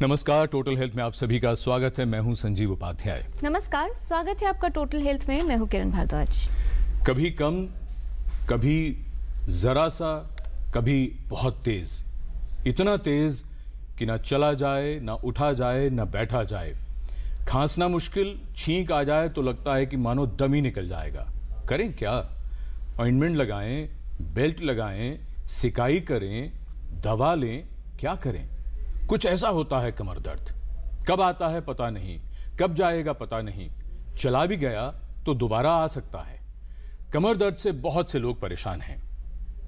नमस्कार, total health में आप सभी का स्वागत है। मैं हूं संजीव उपाध्याय। नमस्कार, स्वागत है आपका टोटल हेल्थ में। मैं हूं किरण भारद्वाज। कभी कम, कभी जरा सा, कभी बहुत तेज, इतना तेज कि ना चला जाए, ना उठा जाए, ना बैठा जाए। खांसना मुश्किल, छींक आ जाए तो लगता है कि मानो दम ही निकल जाएगा। करें क्या? ऑइंटमेंट लगाएं, बेल्ट लगाएं, सिकाई करें, दवा लें, क्या करें? कुछ ऐसा होता है कमर दर्द। कब आता है पता नहीं, कब जाएगा पता नहीं, चला भी गया तो दोबारा आ सकता है। कमर दर्द से बहुत से लोग परेशान हैं।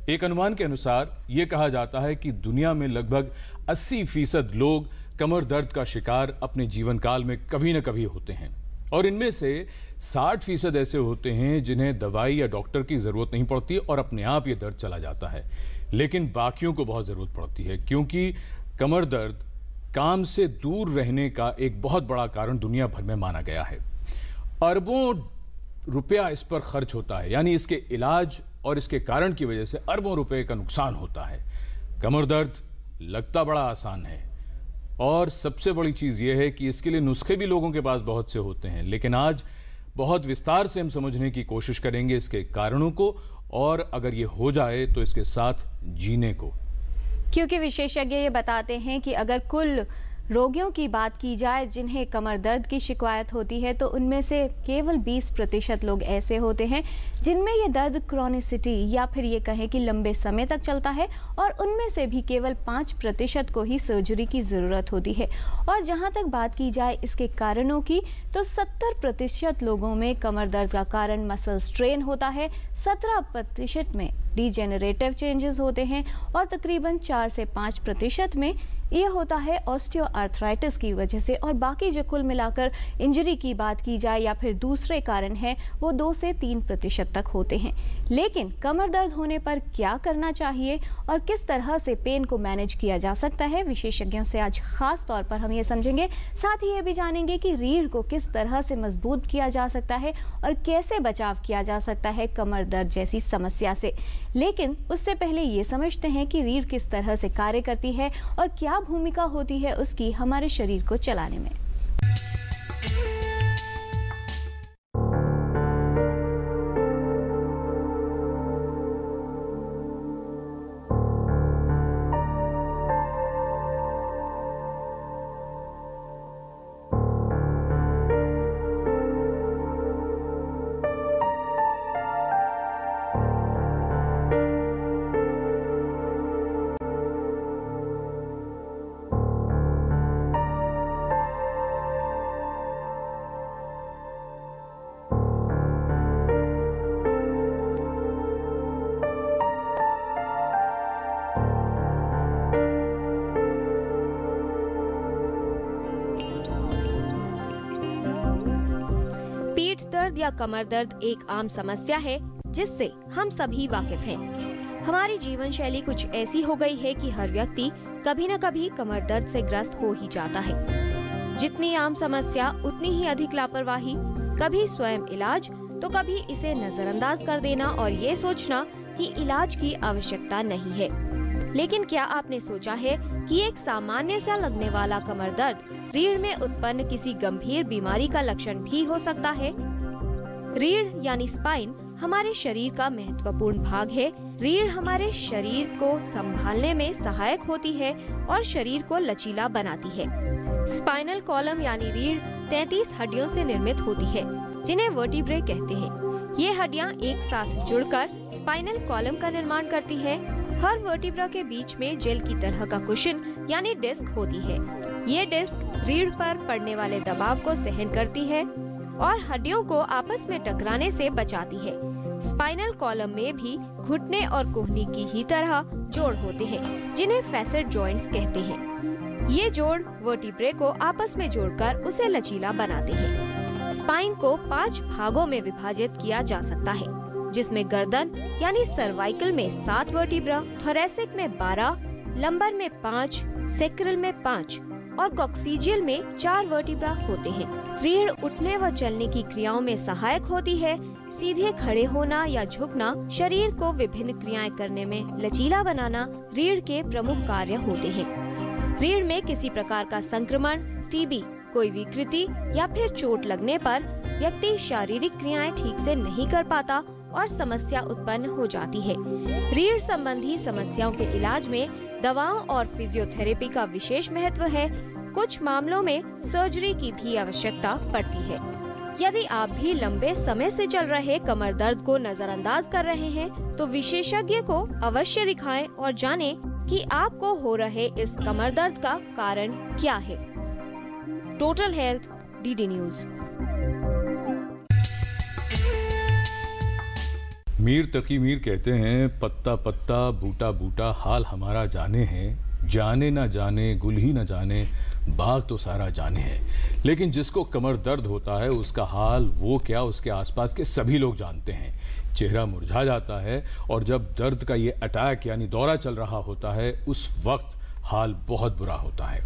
एक अनुमान के अनुसार यह कहा जाता है कि दुनिया में लगभग 80% लोग कमर दर्द का शिकार अपने जीवन काल में कभी न कभी होते हैं, और इनमें से 60% ऐसे होते हैं जिन्हें दवाई या डॉक्टर की जरूरत नहीं पड़ती और अपने आप ये दर्द चला जाता है। लेकिन बाकियों को बहुत जरूरत पड़ती है, क्योंकि कमर दर्द काम से दूर रहने का एक बहुत बड़ा कारण दुनिया भर में माना गया है। अरबों रुपया इस पर खर्च होता है, यानी इसके इलाज और इसके कारण की वजह से अरबों रुपए का नुकसान होता है। कमर दर्द लगता बड़ा आसान है, और सबसे बड़ी चीज यह है कि इसके लिए नुस्खे भी लोगों के पास बहुत से होते हैं। लेकिन आज बहुत विस्तार से हम समझने की कोशिश करेंगे इसके कारणों को, और अगर ये हो जाए तो इसके साथ जीने को। क्योंकि विशेषज्ञ ये बताते हैं कि अगर कुल रोगियों की बात की जाए जिन्हें कमर दर्द की शिकायत होती है, तो उनमें से केवल 20% लोग ऐसे होते हैं जिनमें ये दर्द क्रॉनिसिटी या फिर ये कहें कि लंबे समय तक चलता है, और उनमें से भी केवल 5% को ही सर्जरी की ज़रूरत होती है। और जहाँ तक बात की जाए इसके कारणों की, तो 70% लोगों में कमर दर्द का कारण मसल स्ट्रेन होता है, 17% में डिजेनरेटिव चेंजेस होते हैं, और तकरीबन 4 से 5% में ये होता है ऑस्टियोआर्थराइटिस की वजह से। और बाकी जो कुल मिलाकर इंजरी की बात की जाए या फिर दूसरे कारण हैं, वो 2 से 3% तक होते हैं। लेकिन कमर दर्द होने पर क्या करना चाहिए और किस तरह से पेन को मैनेज किया जा सकता है, विशेषज्ञों से आज खास तौर पर हम ये समझेंगे। साथ ही ये भी जानेंगे कि रीढ़ को किस तरह से मजबूत किया जा सकता है और कैसे बचाव किया जा सकता है कमर दर्द जैसी समस्या से। लेकिन उससे पहले ये समझते हैं कि रीढ़ किस तरह से कार्य करती है और क्या भूमिका होती है उसकी हमारे शरीर को चलाने में। दर्द या कमर दर्द एक आम समस्या है जिससे हम सभी वाकिफ हैं। हमारी जीवन शैली कुछ ऐसी हो गई है कि हर व्यक्ति कभी न कभी कमर दर्द से ग्रस्त हो ही जाता है। जितनी आम समस्या उतनी ही अधिक लापरवाही, कभी स्वयं इलाज तो कभी इसे नजरअंदाज कर देना और ये सोचना कि इलाज की आवश्यकता नहीं है। लेकिन क्या आपने सोचा है कि एक सामान्य सा लगने वाला कमर दर्द रीढ़ में उत्पन्न किसी गंभीर बीमारी का लक्षण भी हो सकता है? रीढ़ यानी स्पाइन हमारे शरीर का महत्वपूर्ण भाग है। रीढ़ हमारे शरीर को संभालने में सहायक होती है और शरीर को लचीला बनाती है। स्पाइनल कॉलम यानी रीढ़ 33 हड्डियों से निर्मित होती है, जिन्हें वर्टिब्रे कहते हैं। ये हड्डियां एक साथ जुड़कर स्पाइनल कॉलम का निर्माण करती है। हर वर्टिब्रा के बीच में जेल की तरह का कुशन यानी डिस्क होती है। ये डिस्क रीढ़ पर पड़ने वाले दबाव को सहन करती है और हड्डियों को आपस में टकराने से बचाती है। स्पाइनल कॉलम में भी घुटने और कोहनी की ही तरह जोड़ होते हैं, जिन्हें फैसेट जॉइंट्स कहते हैं। ये जोड़ वर्टिब्रे को आपस में जोड़कर उसे लचीला बनाते हैं। स्पाइन को 5 भागों में विभाजित किया जा सकता है, जिसमें गर्दन यानी सर्वाइकल में 7 वर्टिब्रा, थोरेसिक में 12, लंबर में 5, सेक्रल में 5 और कॉक्सीजियल में 4 वर्टिब्रा होते हैं। रीढ़ उठने व चलने की क्रियाओं में सहायक होती है। सीधे खड़े होना या झुकना, शरीर को विभिन्न क्रियाएं करने में लचीला बनाना रीढ़ के प्रमुख कार्य होते हैं। रीढ़ में किसी प्रकार का संक्रमण, टीबी, कोई विकृति या फिर चोट लगने पर व्यक्ति शारीरिक क्रियाएं ठीक से नहीं कर पाता और समस्या उत्पन्न हो जाती है। रीढ़ संबंधी समस्याओं के इलाज में दवाओं और फिजियोथेरेपी का विशेष महत्व है। कुछ मामलों में सर्जरी की भी आवश्यकता पड़ती है। यदि आप भी लंबे समय से चल रहे कमर दर्द को नजरअंदाज कर रहे हैं, तो विशेषज्ञ को अवश्य दिखाएं और जानें कि आपको हो रहे इस कमर दर्द का कारण क्या है। Total health, DD news. Mir Taqi Mir कहते हैं, पत्ता पत्ता बूटा बूटा हाल हमारा जाने हैं, जाने ना जाने गुल ही ना जाने बाग तो सारा जाने है। लेकिन जिसको कमर दर्द होता है उसका हाल वो क्या उसके आसपास के सभी लोग जानते हैं। चेहरा मुरझा जाता है और जब दर्द का ये अटैक यानी दौरा चल रहा होता है उस वक्त हाल बहुत बुरा होता है।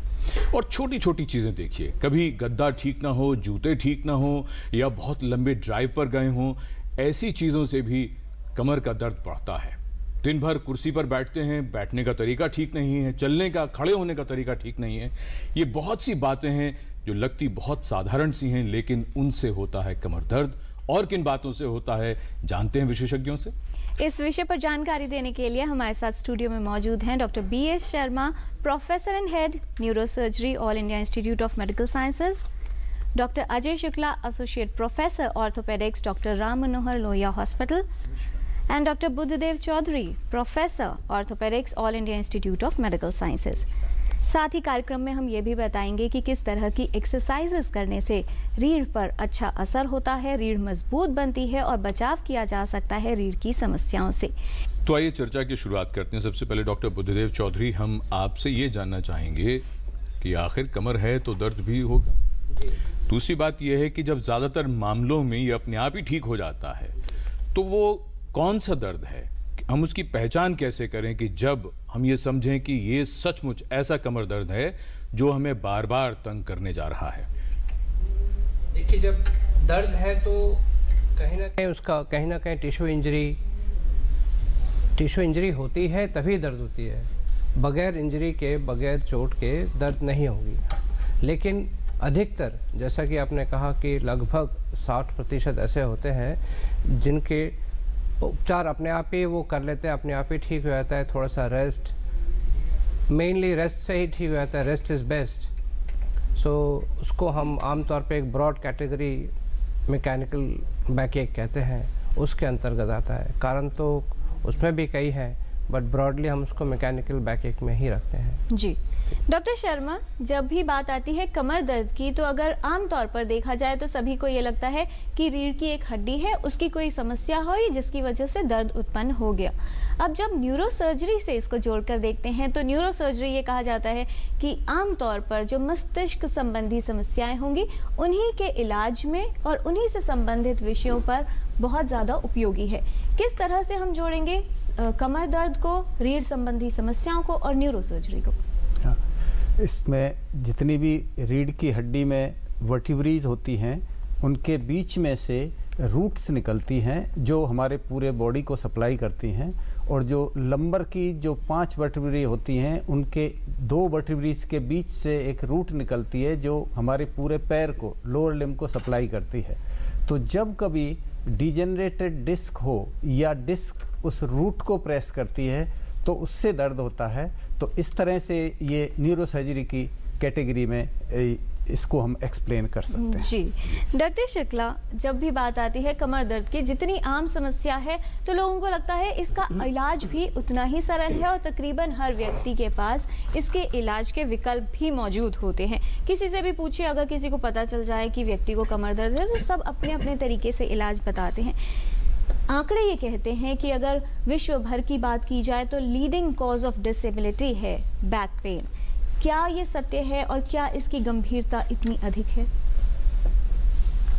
और छोटी छोटी चीज़ें देखिए, कभी गद्दा ठीक ना हो, जूते ठीक ना हो या बहुत लंबे ड्राइव पर गए हों, ऐसी चीज़ों से भी कमर का दर्द बढ़ता है। दिन भर कुर्सी पर बैठते हैं, बैठने का तरीका ठीक नहीं है, चलने का, खड़े होने का तरीका ठीक नहीं है। ये बहुत सी बातें हैं जो लगती बहुत साधारण सी हैं, लेकिन उनसे होता है कमर दर्द। और किन बातों से होता है जानते हैं विशेषज्ञों से। इस विषय पर जानकारी देने के लिए हमारे साथ स्टूडियो में मौजूद हैं doctor BS Sharma, professor and head neurosurgery, all India institute of medical sciences, doctor Ajay Shukla, associate professor orthopaedics, doctor Ram Manohar Lohia hospital, and Dr. Buddhadev Chaudhary, Professor Orthopedics, All India Institute of Medical Sciences। साथ ही कार्यक्रम में हम ये भी बताएंगे कि किस तरह की एक्सरसाइजेस करने से रीढ़ पर अच्छा असर होता है, रीढ़ मजबूत बनती है और बचाव किया जा सकता है रीढ़ की समस्याओं से। तो आइए चर्चा की शुरुआत करते हैं। सबसे पहले डॉक्टर बुद्धदेव चौधरी, हम आपसे ये जानना चाहेंगे कि आखिर कमर है तो दर्द भी होगा। दूसरी बात यह है कि जब ज़्यादातर मामलों में ये अपने आप ही ठीक हो जाता है तो वो कौन सा दर्द है, हम उसकी पहचान कैसे करें कि जब हम ये समझें कि ये सचमुच ऐसा कमर दर्द है जो हमें बार बार तंग करने जा रहा है। देखिए, जब दर्द है तो कहीं ना कहीं टिश्यू इंजरी होती है, तभी दर्द होती है। बगैर इंजरी के, बगैर चोट के दर्द नहीं होगी। लेकिन अधिकतर, जैसा कि आपने कहा कि लगभग 60% ऐसे होते हैं जिनके उपचार अपने आप ही वो कर लेते हैं, अपने आप ही ठीक हो जाता है। थोड़ा सा रेस्ट, मेनली रेस्ट से ही ठीक हो जाता है। Rest is best. सो उसको हम आमतौर पे एक ब्रॉड कैटेगरी मैकेनिकल बैकएक कहते हैं, उसके अंतर्गत आता है। कारण तो उसमें भी कई हैं, बट ब्रॉडली हम उसको मैकेनिकल बैकएक में ही रखते हैं। जी डॉक्टर शर्मा, जब भी बात आती है कमर दर्द की, तो अगर आम तौर पर देखा जाए तो सभी को ये लगता है कि रीढ़ की एक हड्डी है, उसकी कोई समस्या हुई जिसकी वजह से दर्द उत्पन्न हो गया। अब जब न्यूरोसर्जरी से इसको जोड़कर देखते हैं तो न्यूरोसर्जरी ये कहा जाता है कि आम तौर पर जो मस्तिष्क संबंधी समस्याएं होंगी उन्हीं के इलाज में और उन्हीं से संबंधित विषयों पर बहुत ज़्यादा उपयोगी है। किस तरह से हम जोड़ेंगे कमर दर्द को, रीढ़ संबंधी समस्याओं को और न्यूरोसर्जरी को? इसमें जितनी भी रीढ़ की हड्डी में वर्टिब्रीज होती हैं उनके बीच में से रूट्स निकलती हैं जो हमारे पूरे बॉडी को सप्लाई करती हैं, और जो लंबर की जो 5 वर्टिब्री होती हैं उनके 2 वर्टिब्रीज के बीच से एक रूट निकलती है जो हमारे पूरे पैर को, लोअर लिम्ब को सप्लाई करती है। तो जब कभी डिजेनरेटेड डिस्क हो या डिस्क उस रूट को प्रेस करती है तो उससे दर्द होता है। तो इस तरह से ये न्यूरोसर्जरी की कैटेगरी में इसको हम एक्सप्लेन कर सकते हैं। जी डॉक्टर शुक्ला, जब भी बात आती है कमर दर्द की, जितनी आम समस्या है तो लोगों को लगता है इसका इलाज भी उतना ही सरल है और तकरीबन हर व्यक्ति के पास इसके इलाज के विकल्प भी मौजूद होते हैं। किसी से भी पूछिए, अगर किसी को पता चल जाए कि व्यक्ति को कमर दर्द है तो सब अपने अपने तरीके से इलाज बताते हैं। आंकड़े ये कहते हैं कि अगर विश्व भर की बात की जाए तो लीडिंग कॉज ऑफ डिसेबिलिटी है बैक पेन। क्या ये सत्य है और क्या इसकी गंभीरता इतनी अधिक है?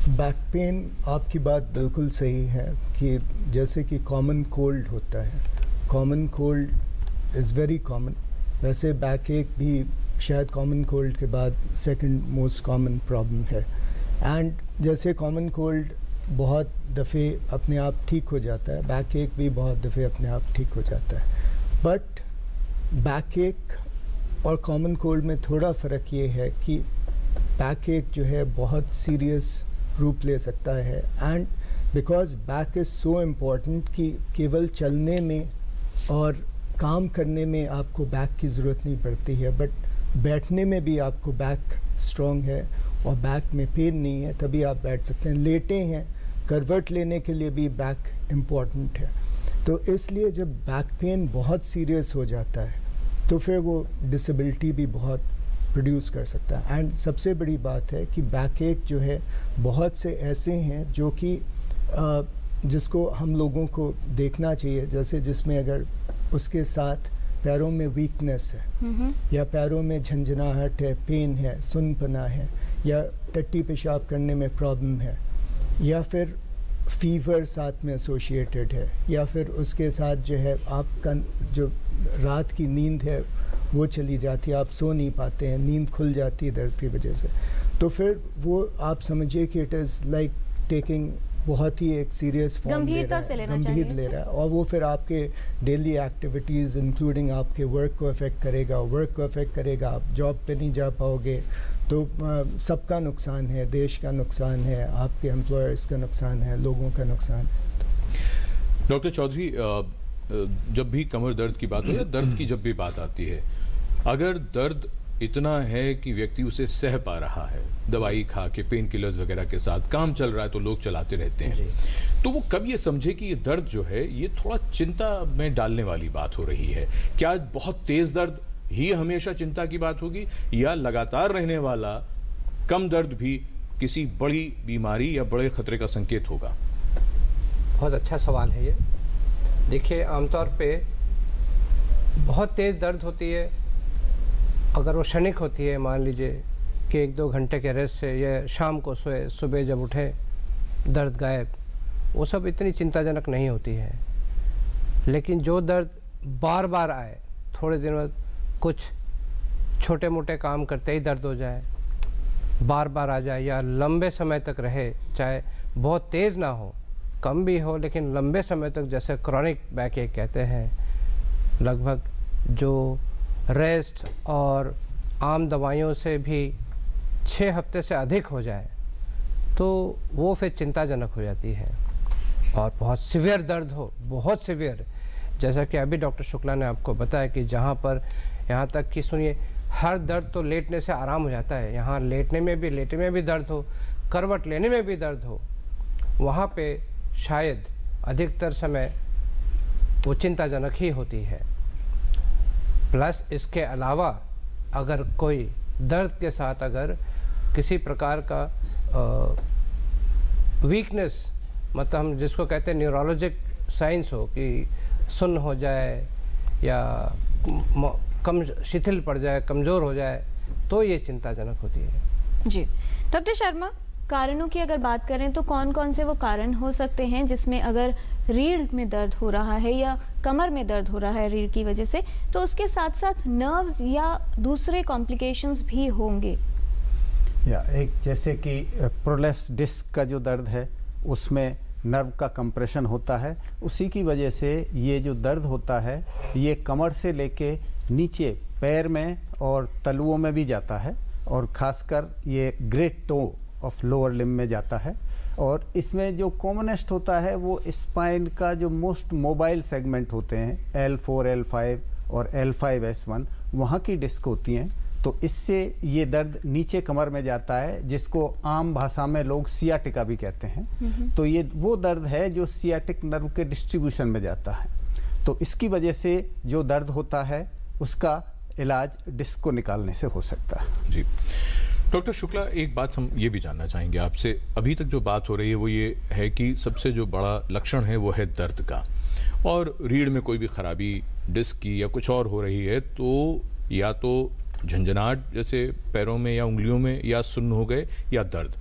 बैक पेन, आपकी बात बिल्कुल सही है कि जैसे कि कॉमन कोल्ड होता है, common cold is very common. वैसे बैक एक भी शायद कॉमन कोल्ड के बाद सेकंड मोस्ट कॉमन प्रॉब्लम है। एंड जैसे कॉमन कोल्ड बहुत दफ़े अपने आप ठीक हो जाता है, बैक एक भी बहुत दफ़े अपने आप ठीक हो जाता है। बट बैक एक और कॉमन कोल्ड में थोड़ा फ़र्क ये है कि बैक एक जो है बहुत सीरियस रूप ले सकता है, and because back is so important कि केवल चलने में और काम करने में आपको बैक की ज़रूरत नहीं पड़ती है, बट बैठने में भी आपको बैक स्ट्रॉन्ग है और बैक में पेन नहीं है तभी आप बैठ सकते हैं। लेटे हैं, करवट लेने के लिए भी बैक इम्पॉर्टेंट है। तो इसलिए जब बैक पेन बहुत सीरियस हो जाता है तो फिर वो डिसेबिलिटी भी बहुत प्रोड्यूस कर सकता है। एंड सबसे बड़ी बात है कि बैक एक जो है बहुत से ऐसे हैं जो कि जिसको हम लोगों को देखना चाहिए, जैसे जिसमें अगर उसके साथ पैरों में वीकनेस है या पैरों में झंझनाहट है, पेन है, सुनपना है, या टट्टी पेशाब करने में प्रॉब्लम है, या फिर फीवर साथ में एसोसिएटेड है, या फिर उसके साथ जो है आपका जो रात की नींद है वो चली जाती है, आप सो नहीं पाते हैं, नींद खुल जाती है दर्द की वजह से, तो फिर वो आप समझिए कि इट इज़ लाइक टेकिंग बहुत ही एक सीरियस फॉर्म ले रहा है, गंभीर ले रहा है, और वो फिर आपके डेली एक्टिविटीज़ इंक्लूडिंग आपके वर्क को अफेक्ट करेगा, आप जॉब पे नहीं जा पाओगे, तो सबका नुकसान है, देश का नुकसान है, आपके एम्प्लॉयर्स का नुकसान है, लोगों का नुकसान है। डॉक्टर चौधरी, जब भी कमर दर्द की बात हो या दर्द की जब भी बात आती है, अगर दर्द इतना है कि व्यक्ति उसे सह पा रहा है, दवाई खा के, पेन किलर्स वगैरह के साथ काम चल रहा है तो लोग चलाते रहते हैं, तो वो कब ये समझे कि ये दर्द जो है ये थोड़ा चिंता में डालने वाली बात हो रही है? क्या बहुत तेज दर्द ही हमेशा चिंता की बात होगी, या लगातार रहने वाला कम दर्द भी किसी बड़ी बीमारी या बड़े खतरे का संकेत होगा? बहुत अच्छा सवाल है ये। देखिए, आमतौर पे बहुत तेज़ दर्द होती है, अगर वो क्षणिक होती है, मान लीजिए कि 1-2 घंटे के रेस्ट से या शाम को सोए, सुबह जब उठे दर्द गायब, वो सब इतनी चिंताजनक नहीं होती है। लेकिन जो दर्द बार बार आए, थोड़े दिन बाद कुछ छोटे मोटे काम करते ही दर्द हो जाए, बार बार आ जाए, या लंबे समय तक रहे, चाहे बहुत तेज़ ना हो, कम भी हो, लेकिन लंबे समय तक, जैसे क्रॉनिक बैक एक कहते हैं, लगभग जो रेस्ट और आम दवाइयों से भी 6 हफ्ते से अधिक हो जाए, तो वो फिर चिंताजनक हो जाती है। और बहुत सीवियर दर्द हो, बहुत सीवियर, जैसा कि अभी डॉक्टर शुक्ला ने आपको बताया कि जहाँ पर, यहाँ तक कि सुनिए, हर दर्द तो लेटने से आराम हो जाता है, यहाँ लेटने में भी दर्द हो, करवट लेने में भी दर्द हो, वहाँ पे शायद अधिकतर समय वो चिंताजनक ही होती है। प्लस इसके अलावा अगर कोई दर्द के साथ अगर किसी प्रकार का वीकनेस, मतलब हम जिसको कहते हैं न्यूरोलॉजिक साइंस हो, कि सुन्न हो जाए या कम शिथिल पड़ जाए, कमज़ोर हो जाए, तो ये चिंताजनक होती है। जी डॉक्टर शर्मा, कारणों की अगर बात करें तो कौन कौन से वो कारण हो सकते हैं जिसमें अगर रीढ़ में दर्द हो रहा है या कमर में दर्द हो रहा है रीढ़ की वजह से, तो उसके साथ साथ नर्व्स या दूसरे कॉम्प्लिकेशंस भी होंगे? या एक जैसे कि प्रोलेप्स डिस्क का जो दर्द है उसमें नर्व का कंप्रेशन होता है, उसी की वजह से ये जो दर्द होता है ये कमर से लेके नीचे पैर में और तलुओं में भी जाता है, और ख़ासकर ये great toe of lower limb में जाता है। और इसमें जो कॉमनेस्ट होता है वो स्पाइन का जो मोस्ट मोबाइल सेगमेंट होते हैं, L4, L5 और L5S1, वहाँ की डिस्क होती हैं, तो इससे ये दर्द नीचे कमर में जाता है, जिसको आम भाषा में लोग सियाटिका भी कहते हैं। तो ये वो दर्द है जो सियाटिक नर्व के डिस्ट्रीब्यूशन में जाता है, तो इसकी वजह से जो दर्द होता है उसका इलाज डिस्क को निकालने से हो सकता है। जी डॉक्टर शुक्ला, एक बात हम ये भी जानना चाहेंगे आपसे, अभी तक जो बात हो रही है वो ये है कि सबसे जो बड़ा लक्षण है वो है दर्द का, और रीढ़ में कोई भी खराबी डिस्क की या कुछ और हो रही है तो या तो झंझनाहट जैसे पैरों में या उंगलियों में, या सुन्न हो गए, या दर्द।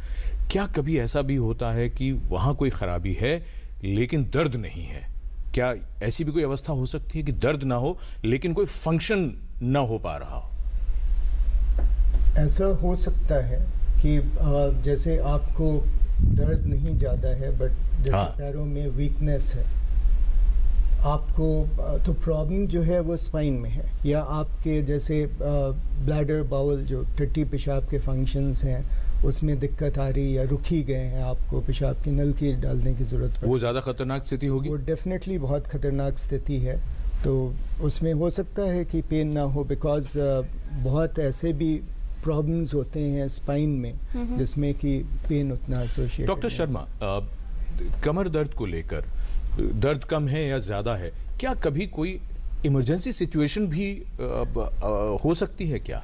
क्या कभी ऐसा भी होता है कि वहाँ कोई खराबी है लेकिन दर्द नहीं है? क्या ऐसी भी कोई अवस्था हो सकती है कि दर्द ना हो लेकिन कोई फंक्शन ना हो पा रहा हो? ऐसा हो सकता है कि जैसे आपको दर्द नहीं ज़्यादा है, बट जैसे पैरों में वीकनेस है, आपको तो प्रॉब्लम जो है वो स्पाइन में है, या आपके जैसे ब्लैडर बाउल जो टट्टी पेशाब के फंक्शंस हैं उसमें दिक्कत आ रही या रुकी गए हैं, आपको पेशाब की नलकी डालने की ज़रूरत पड़े, वो ज़्यादा खतरनाक स्थिति होगी? वो डेफिनेटली बहुत ख़तरनाक स्थिति है। तो उसमें हो सकता है कि पेन ना हो, बिकॉज बहुत ऐसे भी प्रॉब्लम्स होते हैं स्पाइन में जिसमें कि पेन उतना एसोसिएटेड। डॉक्टर शर्मा, कमर दर्द को लेकर दर्द कम है या ज़्यादा है, क्या कभी कोई इमरजेंसी सिचुएशन भी हो सकती है क्या?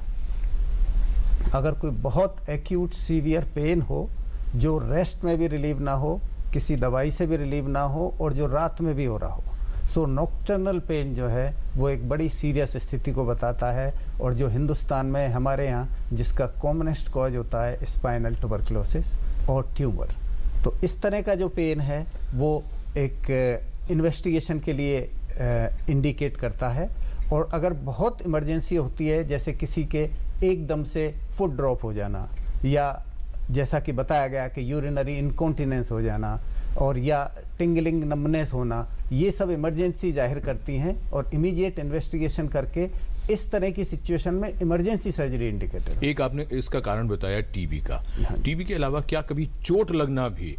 अगर कोई बहुत एक्यूट सीवियर पेन हो जो रेस्ट में भी रिलीव ना हो, किसी दवाई से भी रिलीव ना हो और जो रात में भी हो रहा हो, सो नॉक्टर्नल पेन जो है वो एक बड़ी सीरियस स्थिति को बताता है। और जो हिंदुस्तान में हमारे यहाँ जिसका कॉमनेस्ट कॉज होता है स्पाइनल ट्यूबरकुलोसिस और ट्यूमर, तो इस तरह का जो पेन है वो एक इन्वेस्टिगेशन के लिए इंडिकेट करता है। और अगर बहुत इमरजेंसी होती है, जैसे किसी के एकदम से फुट ड्रॉप हो जाना, या जैसा कि बताया गया कि यूरिनरी इनकॉन्टिनेंस हो जाना, और या टिंगलिंग नमनेस होना, ये सब इमरजेंसी जाहिर करती हैं और इमीडिएट इन्वेस्टिगेशन करके इस तरह की सिचुएशन में इमरजेंसी सर्जरी इंडिकेटेड। एक आपने इसका कारण बताया टीबी का, टीबी के अलावा क्या कभी चोट लगना भी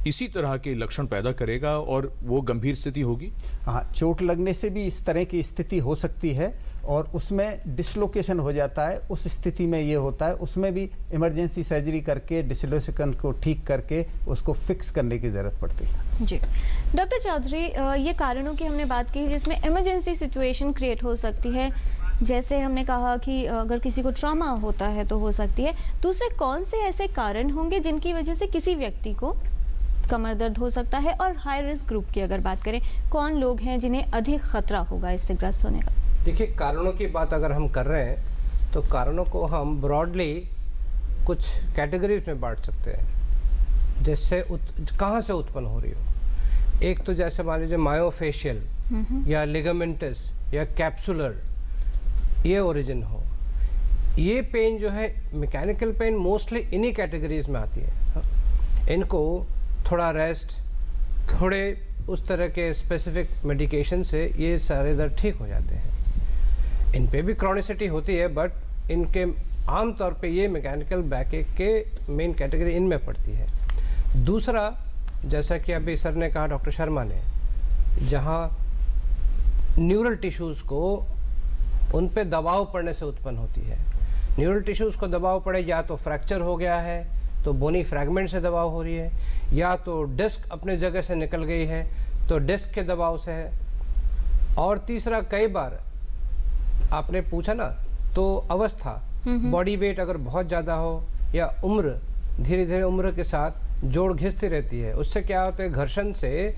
इसी तरह के लक्षण पैदा करेगा और वो गंभीर स्थिति होगी? हाँ, चोट लगने से भी इस तरह की स्थिति हो सकती है और उसमें डिसलोकेशन हो जाता है। उस स्थिति में ये होता है, उसमें भी इमरजेंसी सर्जरी करके डिसलोकेशन को ठीक करके उसको फिक्स करने की ज़रूरत पड़ती है। जी डॉक्टर चौधरी, ये कारणों की हमने बात की जिसमें इमरजेंसी सिचुएशन क्रिएट हो सकती है, जैसे हमने कहा कि अगर किसी को ट्रॉमा होता है तो हो सकती है। दूसरे कौन से ऐसे कारण होंगे जिनकी वजह से किसी व्यक्ति को कमर दर्द हो सकता है? और हाई रिस्क ग्रुप की अगर बात करें, कौन लोग हैं जिन्हें अधिक खतरा होगा इससे ग्रस्त होने का? देखिए, कारणों की बात अगर हम कर रहे हैं तो कारणों को हम ब्रॉडली कुछ कैटेगरीज में बांट सकते हैं, जैसे कहाँ से उत्पन्न हो रही हो। एक तो जैसे मान लीजिए मायोफेशियल या लिगामेंटस या कैप्सुलर, ये ओरिजिन हो। ये पेन जो है मैकेनिकल पेन मोस्टली इन्हीं कैटेगरीज में आती है। इनको थोड़ा रेस्ट, थोड़े उस तरह के स्पेसिफिक मेडिकेशन से ये सारे दर्द ठीक हो जाते हैं। इन पे भी क्रॉनिसिटी होती है, बट इनके आम तौर पे ये मैकेनिकल बैकएक के मेन कैटेगरी इनमें पड़ती है। दूसरा, जैसा कि अभी सर ने कहा, डॉक्टर शर्मा ने, जहाँ न्यूरल टिश्यूज़ को उन पे दबाव पड़ने से उत्पन्न होती है। न्यूरल टिश्यूज़ को दबाव पड़े, या तो फ्रैक्चर हो गया है तो बोनी फ्रैगमेंट से दबाव हो रही है, या तो डिस्क अपने जगह से निकल गई है तो डिस्क के दबाव से है। और तीसरा, कई बार आपने पूछा ना, तो अवस्था, बॉडी वेट अगर बहुत ज़्यादा हो, या उम्र, धीरे धीरे उम्र के साथ जोड़ घिसती रहती है, उससे क्या होता है, घर्षण से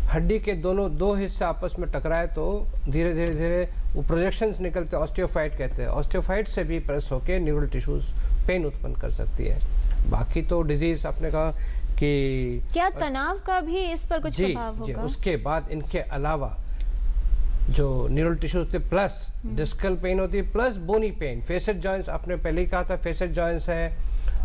हड्डी के दो हिस्से आपस में टकराए तो धीरे धीरे वो प्रोजेक्शंस निकलते, ऑस्टियोफाइट कहते हैं। ऑस्टियोफाइट से भी प्रेस होकर न्यूरल टिश्यूज पेन उत्पन्न कर सकती है। बाकी तो डिजीज आपने कहा कि क्या तनाव का भी इस पर कुछ प्रभाव होगा? जी, उसके बाद इनके अलावा जो न्यूरल टिश्यूज थे, प्लस डिस्कल पेन होती है, प्लस बोनी पेन, फेसेट जॉइंट्स, आपने पहले ही कहा था फेसेट जॉइंट्स है,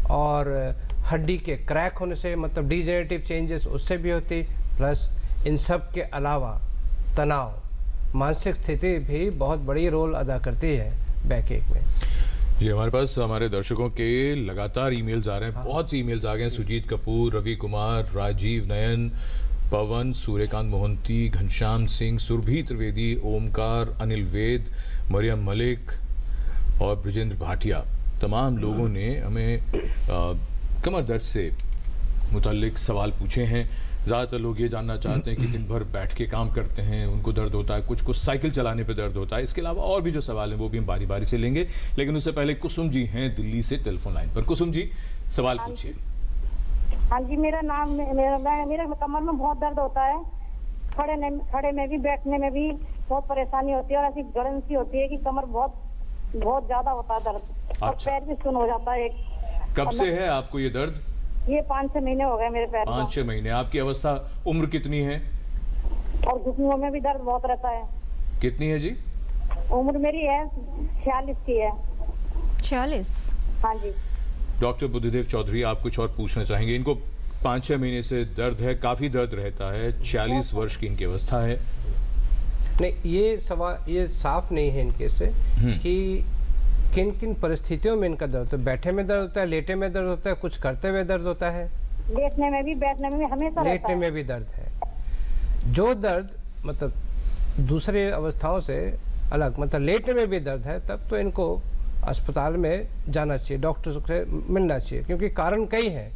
और हड्डी के क्रैक होने से, मतलब डिजेनरेटिव चेंजेस, उससे भी होती, प्लस इन सब के अलावा तनाव, मानसिक स्थिति भी बहुत बड़ी रोल अदा करती है बैकएक में। जी, हमारे पास हमारे दर्शकों के लगातार ईमेल्स आ रहे हैं, बहुत सी ईमेल्स आ गए हैं। सुजीत कपूर, रवि कुमार, राजीव नयन, पवन, सूर्यकांत मोहंती, घनश्याम सिंह, सुरभि त्रिवेदी, ओमकार, अनिल वेद, मरियम मलिक और ब्रजेंद्र भाटिया, तमाम लोगों ने हमें कमर दर्द से मुताल्लिक सवाल पूछे हैं। ज़्यादातर लोग ये जानना चाहते हैं कि दिन भर बैठ के काम करते हैं, उनको दर्द होता है, कुछ साइकिल चलाने पे दर्द होता है। इसके अलावा और भी जो सवाल हैं वो भी हम बारी बारी से लेंगे, लेकिन उससे पहले कुसुम जी हैं दिल्ली से टेलीफोन लाइन पर। कुसुम जी, सवाल पूछिए। हाँ जी, मेरा कमर में बहुत दर्द होता है, खड़े में भी, बैठने में भी बहुत परेशानी होती है, और ऐसी गड़न सी होती है कि कमर बहुत ज्यादा होता है दर्द, और पैर भी सुन हो जाता है। कब से है आपको ये दर्द? ये 5-6 महीने हो गए मेरे पैर को। 5-6 महीने। आपकी अवस्था, उम्र कितनी है? और घुटनों में भी दर्द बहुत रहता है। कितनी है जी? उम्र मेरी है 46 की है। 46? हाँ जी। डॉक्टर बुद्धिदेव चौधरी, आप कुछ और पूछना चाहेंगे? इनको 5-6 महीने से दर्द है, काफी दर्द रहता है, 46 वर्ष की इनकी अवस्था है। नहीं, ये सवाल ये साफ नहीं है इनके से कि किन किन परिस्थितियों में इनका दर्द होता है। बैठे में दर्द होता है, लेटे में दर्द होता है, कुछ करते हुए दर्द होता है? लेटने में भी, बैठने में भी, हमेशा लेटने में भी दर्द है। जो दर्द मतलब दूसरे अवस्थाओं से अलग, मतलब लेटने में भी दर्द है, तब तो इनको अस्पताल में जाना चाहिए, डॉक्टर से मिलना चाहिए, क्योंकि कारण कई हैं।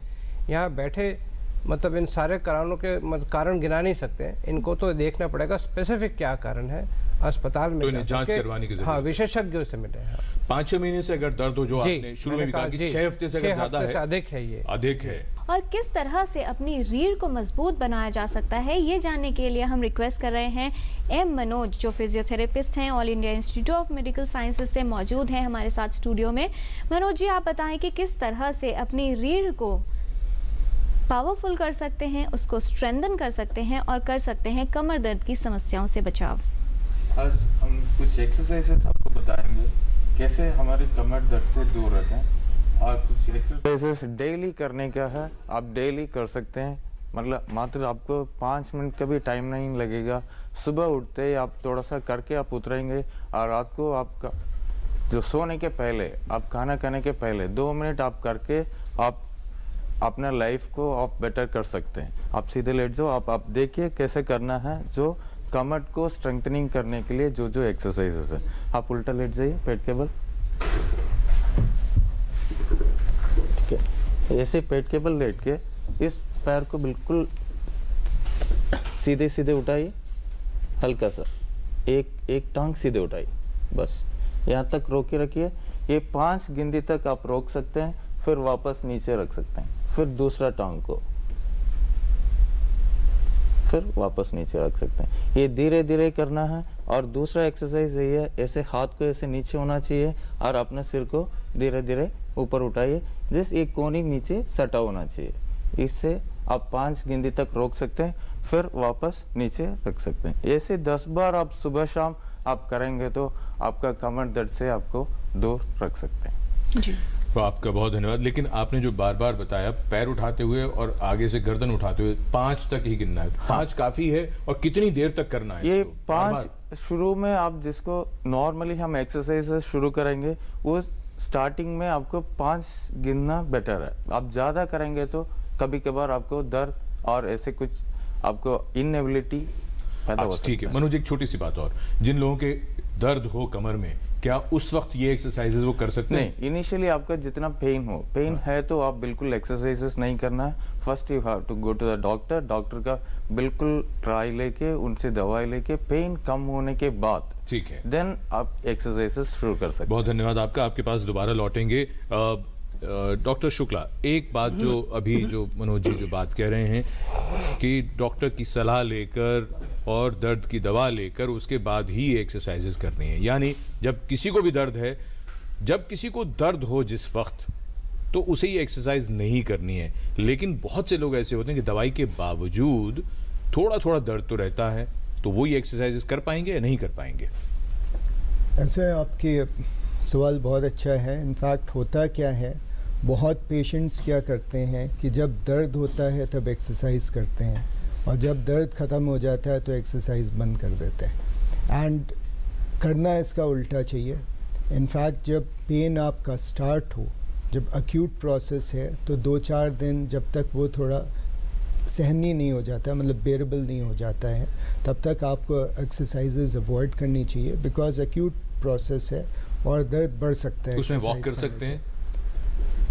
यहाँ बैठे मतलब इन सारे कारणों के कारण गिना नहीं सकते हैं, इनको तो देखना पड़ेगा स्पेसिफिक क्या कारण है, अस्पताल में तो जांच करवाने की जरूरत है। हाँ, विशेषज्ञों से मिले। हाँ। 5-6 महीने से अगर दर्द हो, जो आपने शुरू में भी कहा कि 6 हफ्ते से अगर ज्यादा है, अधिक है, ये अधिक है। और किस तरह से अपनी रीढ़ को मजबूत बनाया जा सकता है, ये जानने के लिए हम रिक्वेस्ट कर रहे हैं एम मनोज, जो फिजियोथेरेपिस्ट हैं, all India institute of medical sciences से मौजूद हैं हमारे साथ स्टूडियो में। मनोज जी, आप बताएं कि किस तरह से अपनी रीढ़ को पावरफुल कर सकते हैं, उसको स्ट्रेंथन कर सकते हैं और कर सकते हैं कमर दर्द की समस्याओं से बचाव। आज हम कुछ एक्सरसाइजेस आपको बताएंगे कैसे हमारी कमर दर्द से दूर रखें, और कुछ एक्सरसाइजेस डेली करने का है, आप डेली कर सकते हैं। मतलब मात्र आपको 5 मिनट का भी टाइम नहीं लगेगा। सुबह उठते ही आप थोड़ा सा करके आप उतरेंगे, और रात को आपका जो सोने के पहले, आप खाना खाने के पहले 2 मिनट आप करके आप अपना लाइफ को आप बेटर कर सकते हैं। आप सीधे लेट जाओ, आप देखिए कैसे करना है, जो कमर को स्ट्रेंथनिंग करने के लिए जो जो एक्सरसाइजेस है। आप उल्टा लेट जाइए, पेट के बल, ठीक है। ऐसे पेट के बल लेट के इस पैर को बिल्कुल सीधे सीधे उठाइए, हल्का सा एक टांग सीधे उठाइए, बस यहाँ तक रोक के रखिए। ये 5 गिनती तक आप रोक सकते हैं, फिर वापस नीचे रख सकते हैं, फिर दूसरा टांग को फिर वापस नीचे रख सकते हैं। ये धीरे धीरे करना है। और दूसरा एक्सरसाइज यही है, ऐसे हाथ को ऐसे नीचे होना चाहिए और अपने सिर को धीरे धीरे ऊपर उठाइए, जिस एक कोनी नीचे सटा होना चाहिए। इससे आप 5 गिनती तक रोक सकते हैं, फिर वापस नीचे रख सकते हैं। ऐसे 10 बार आप सुबह शाम आप करेंगे तो आपका कमर दर्द से आपको दूर रख सकते हैं जी। तो आपका बहुत धन्यवाद। लेकिन आपने जो बार बार बताया, पैर उठाते हुए और आगे से गर्दन उठाते हुए 5 तक ही गिनना है। 5 काफी है, और कितनी देर तक करना है? ये 5 शुरू में आप जिसको नॉर्मली हम एक्सरसाइज शुरू करेंगे, वो स्टार्टिंग में आपको 5 गिनना बेटर है। आप ज्यादा करेंगे तो कभी कभार आपको दर्द और ऐसे कुछ आपको इनएबिलिटी पैदा हो सकता है। ठीक है मनोज, एक छोटी सी बात और, जिन लोगों के दर्द हो कमर में, क्या उस वक्त ये एक्सरसाइजेस वो कर सकते हैं? नहीं, इनिशियली आपका जितना पेन है तो आप बिल्कुल एक्सरसाइजेस नहीं करना है। First you have to go to the doctor का बिल्कुल ट्राई लेके, उनसे दवाई लेके, पेन कम होने के बाद ठीक है, देन आप एक्सरसाइजेस शुरू कर सकते हैं। बहुत धन्यवाद आपका। आपके पास दोबारा लौटेंगे। डॉक्टर शुक्ला, एक बात जो अभी जो मनोज जी जो बात कह रहे हैं कि डॉक्टर की सलाह लेकर और दर्द की दवा लेकर उसके बाद ही ये एक्सरसाइजेस करनी है, यानी जब किसी को भी दर्द है, जब किसी को दर्द हो जिस वक्त, तो उसे ये एक्सरसाइज नहीं करनी है। लेकिन बहुत से लोग ऐसे होते हैं कि दवाई के बावजूद थोड़ा थोड़ा दर्द तो रहता है, तो वो ये एक्सरसाइजेस कर पाएंगे या नहीं कर पाएंगे? ऐसे आपके सवाल बहुत अच्छा है। इनफैक्ट होता क्या है, बहुत पेशेंट्स क्या करते हैं कि जब दर्द होता है तब एक्सरसाइज करते हैं, और जब दर्द ख़त्म हो जाता है तो एक्सरसाइज बंद कर देते हैं। एंड करना इसका उल्टा चाहिए। इनफैक्ट जब पेन आपका स्टार्ट हो, जब एक्यूट प्रोसेस है, तो 2-4 दिन जब तक वो थोड़ा सहनीय नहीं हो जाता, मतलब बेरेबल नहीं हो जाता है, तब तक आपको एक्सरसाइजेज अवॉइड करनी चाहिए, बिकॉज एक्यूट प्रोसेस है और दर्द बढ़ सकता है। उसमें वॉक कर सकते हैं?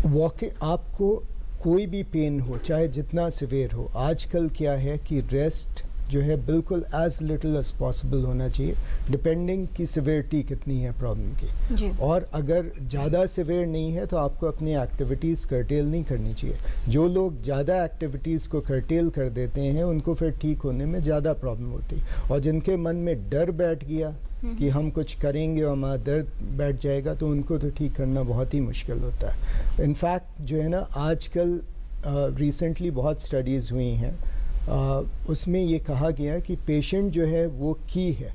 वॉक, आपको कोई भी पेन हो, चाहे जितना सिवियर हो, आजकल क्या है कि रेस्ट जो है बिल्कुल एज लिटिल एज पॉसिबल होना चाहिए, डिपेंडिंग की सिवियरिटी कितनी है प्रॉब्लम की जी। और अगर ज़्यादा सिवियर नहीं है तो आपको अपनी एक्टिविटीज़ कर्टेल नहीं करनी चाहिए। जो लोग ज़्यादा एक्टिविटीज़ को कर्टेल कर देते हैं उनको फिर ठीक होने में ज़्यादा प्रॉब्लम होती है, और जिनके मन में डर बैठ गया कि हम कुछ करेंगे और हमारा दर्द बैठ जाएगा, तो उनको तो ठीक करना बहुत ही मुश्किल होता है। इनफैक्ट जो है ना, आजकल रिसेंटली बहुत स्टडीज़ हुई हैं, उसमें ये कहा गया कि पेशेंट जो है वो की है,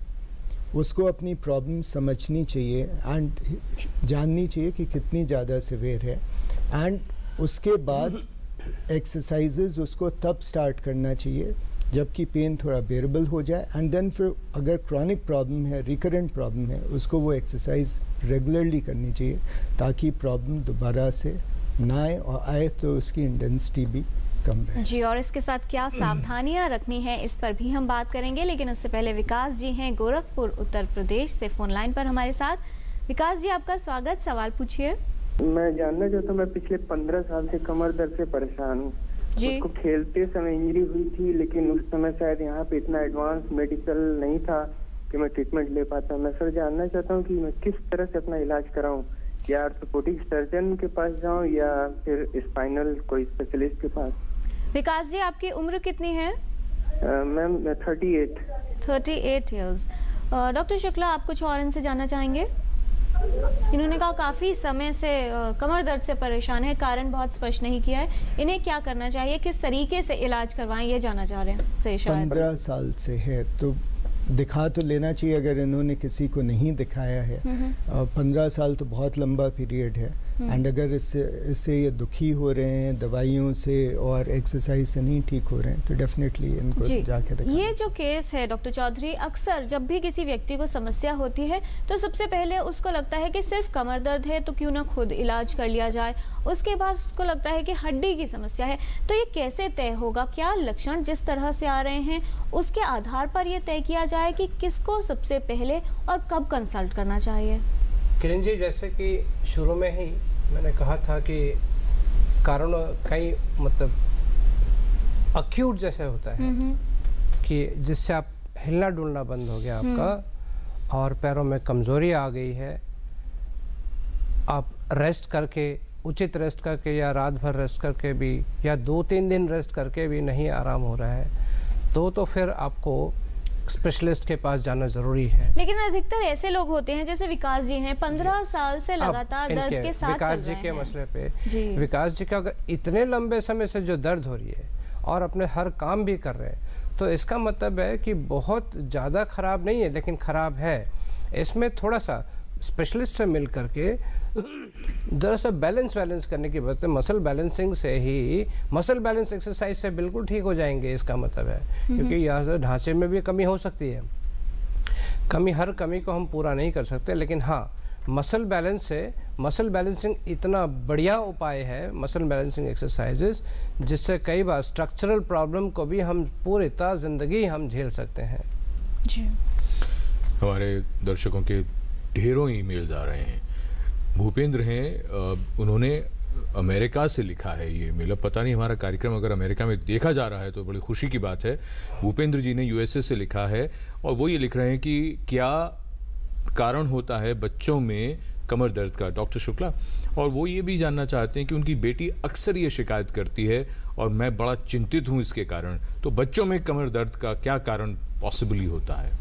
उसको अपनी प्रॉब्लम समझनी चाहिए एंड जाननी चाहिए कि कितनी ज़्यादा सिवियर है, एंड उसके बाद एक्सरसाइजेज उसको तब स्टार्ट करना चाहिए जबकि पेन थोड़ा बेरेबल हो जाए। एंड देन फिर अगर क्रॉनिक प्रॉब्लम है, रिकरेंट प्रॉब्लम है, उसको वो एक्सरसाइज रेगुलरली करनी चाहिए ताकि प्रॉब्लम दोबारा से ना आए, और आए तो उसकी इंटेंसिटी भी कम रहे। जी, और इसके साथ क्या सावधानियां रखनी है इस पर भी हम बात करेंगे, लेकिन उससे पहले विकास जी हैं गोरखपुर उत्तर प्रदेश से फोन लाइन पर हमारे साथ। विकास जी, आपका स्वागत, सवाल पूछिए। मैं जानना चाहता हूँ, मैं पिछले 15 साल से कमर दर्द से परेशान हूँ। उसको खेलते समय इंजरी हुई थी, लेकिन उस समय शायद यहाँ पे इतना एडवांस मेडिकल नहीं था कि मैं ट्रीटमेंट ले पाता। मैं सर जानना चाहता हूँ कि मैं किस तरह से अपना इलाज कराऊँ, या ऑर्थोपेडिक सर्जन के पास जाऊँ या फिर स्पाइनल कोई स्पेशलिस्ट के पास। विकास जी, आपकी उम्र कितनी है? Ma'am 38 years. डॉक्टर शुक्ला, आप कुछ और इनसे जानना चाहेंगे? इन्होंने कहा काफ़ी समय से कमर दर्द से परेशान है, कारण बहुत स्पष्ट नहीं किया है, इन्हें क्या करना चाहिए, किस तरीके से इलाज करवाएं, ये जानना चाह रहे हैं। 15 साल से है तो दिखा तो लेना चाहिए अगर इन्होंने किसी को नहीं दिखाया है। 15 साल तो बहुत लंबा पीरियड है। एंड अगर इससे ये दुखी हो रहे हैं दवाइयों से और एक्सरसाइज से नहीं ठीक हो रहे हैं तो डेफिनेटली इनको जाके दिखाना। ये जो केस है डॉक्टर चौधरी, अक्सर जब भी किसी व्यक्ति को समस्या होती है तो सबसे पहले उसको लगता है कि सिर्फ कमर दर्द है तो क्यों ना खुद इलाज कर लिया जाए, उसके बाद उसको लगता है कि हड्डी की समस्या है। तो ये कैसे तय होगा, क्या लक्षण जिस तरह से आ रहे हैं उसके आधार पर ये तय किया जाए कि किसको सबसे पहले और कब कंसल्ट करना चाहिए? किरण जी, जैसे कि शुरू में ही मैंने कहा था कि कारण कई मतलब अक्यूट जैसे होता है कि जिससे आप हिलना डुलना बंद हो गया आपका और पैरों में कमज़ोरी आ गई है, आप रेस्ट करके, उचित रेस्ट करके या रात भर रेस्ट करके भी या 2-3 दिन रेस्ट करके भी नहीं आराम हो रहा है तो फिर आपको स्पेशलिस्ट के पास जाना जरूरी है। लेकिन अधिकतर ऐसे लोग होते हैं जैसे विकास जी हैं, 15 साल से लगातार दर्द के साथ विकास जी के मसले पे, विकास जी का अगर इतने लंबे समय से जो दर्द हो रही है और अपने हर काम भी कर रहे हैं तो इसका मतलब है कि बहुत ज़्यादा खराब नहीं है, लेकिन खराब है। इसमें थोड़ा सा स्पेशलिस्ट से मिल करके दरअसल बैलेंस करने की बात है। मसल बैलेंसिंग से ही, मसल बैलेंस एक्सरसाइज से बिल्कुल ठीक हो जाएंगे, इसका मतलब है। क्योंकि यहाँ से ढांचे में भी कमी हो सकती है, हर कमी को हम पूरा नहीं कर सकते, लेकिन हाँ मसल बैलेंसिंग इतना बढ़िया उपाय है, मसल बैलेंसिंग एक्सरसाइजेस, जिससे कई बार स्ट्रक्चरल प्रॉब्लम को भी हम पूरी ज़िंदगी हम झेल सकते हैं। जी, हमारे दर्शकों के ढेरों ईमेल्स आ रहे हैं। भूपेंद्र हैं, उन्होंने अमेरिका से लिखा है ये मेल। अब पता नहीं हमारा कार्यक्रम अगर अमेरिका में देखा जा रहा है तो बड़ी खुशी की बात है। भूपेंद्र जी ने यूएसए से लिखा है और वो ये लिख रहे हैं कि क्या कारण होता है बच्चों में कमर दर्द का, डॉक्टर शुक्ला, और वो ये भी जानना चाहते हैं कि उनकी बेटी अक्सर ये शिकायत करती है और मैं बड़ा चिंतित हूँ इसके कारण। तो बच्चों में कमर दर्द का क्या कारण पॉसिबली होता है?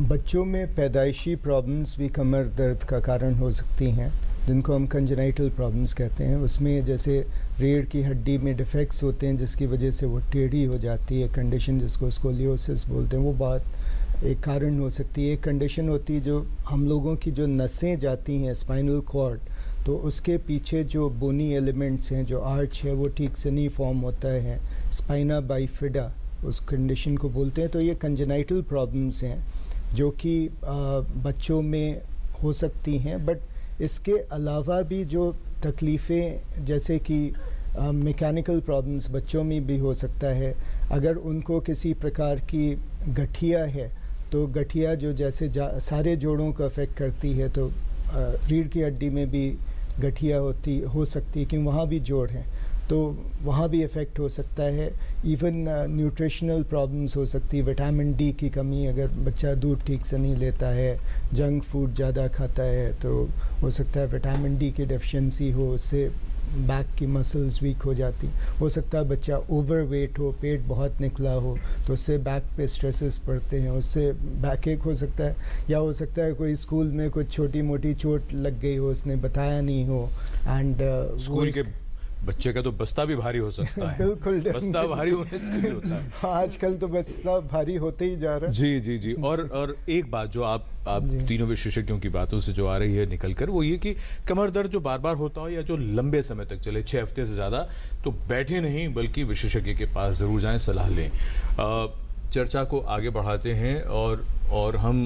बच्चों में पैदाइशी प्रॉब्लम्स भी कमर दर्द का कारण हो सकती हैं, जिनको हम कंजेनाइटल प्रॉब्लम्स कहते हैं। उसमें जैसे रीढ़ की हड्डी में डिफेक्ट्स होते हैं जिसकी वजह से वो टेढ़ी हो जाती है, कंडीशन जिसको स्कोलियोसिस बोलते हैं, वो बात एक कारण हो सकती है। एक कंडीशन होती है जो हम लोगों की जो नसें जाती हैं स्पाइनल कॉर्ड, तो उसके पीछे जो बोनी एलिमेंट्स हैं, जो आर्च है, वो ठीक से नहीं फॉर्म होता है, स्पाइना बाइफिडा उस कंडीशन को बोलते हैं। तो ये कंजेनाइटल प्रॉब्लम्स हैं जो कि बच्चों में हो सकती हैं। बट इसके अलावा भी जो तकलीफ़ें जैसे कि मैकेनिकल प्रॉब्लम्स बच्चों में भी हो सकता है। अगर उनको किसी प्रकार की गठिया है तो गठिया जो जैसे सारे जोड़ों को अफेक्ट करती है, तो रीढ़ की हड्डी में भी गठिया हो सकती है कि वहाँ भी जोड़ हैं, तो वहाँ भी इफ़ेक्ट हो सकता है। इवन न्यूट्रिशनल प्रॉब्लम्स हो सकती है, विटामिन डी की कमी, अगर बच्चा दूध ठीक से नहीं लेता है, जंक फूड ज़्यादा खाता है, तो हो सकता है विटामिन डी की डेफिशिएंसी हो, उससे बैक की मसल्स वीक हो जाती। हो सकता है बच्चा ओवरवेट हो, पेट बहुत निकला हो, तो उससे बैक पे स्ट्रेसेस पड़ते हैं, उससे बैक एक हो सकता है। या हो सकता है कोई स्कूल में कुछ छोटी मोटी चोट लग गई हो, उसने बताया नहीं हो, एंड स्कूल के बच्चे का तो बस्ता भी भारी हो सकता है। बिल्कुल, बस्ता भारी होने से भी होता है। आजकल तो बस्ता भारी होते ही जा रहा है। जी जी जी। और एक बात जो आप तीनों विशेषज्ञों की बातों से जो आ रही है निकलकर, वो ये कि कमर दर्द जो बार बार होता हो या जो लंबे समय तक चले, 6 हफ्ते से ज़्यादा, तो बैठे नहीं बल्कि विशेषज्ञ के पास ज़रूर जाएं, सलाह लें। चर्चा को आगे बढ़ाते हैं और हम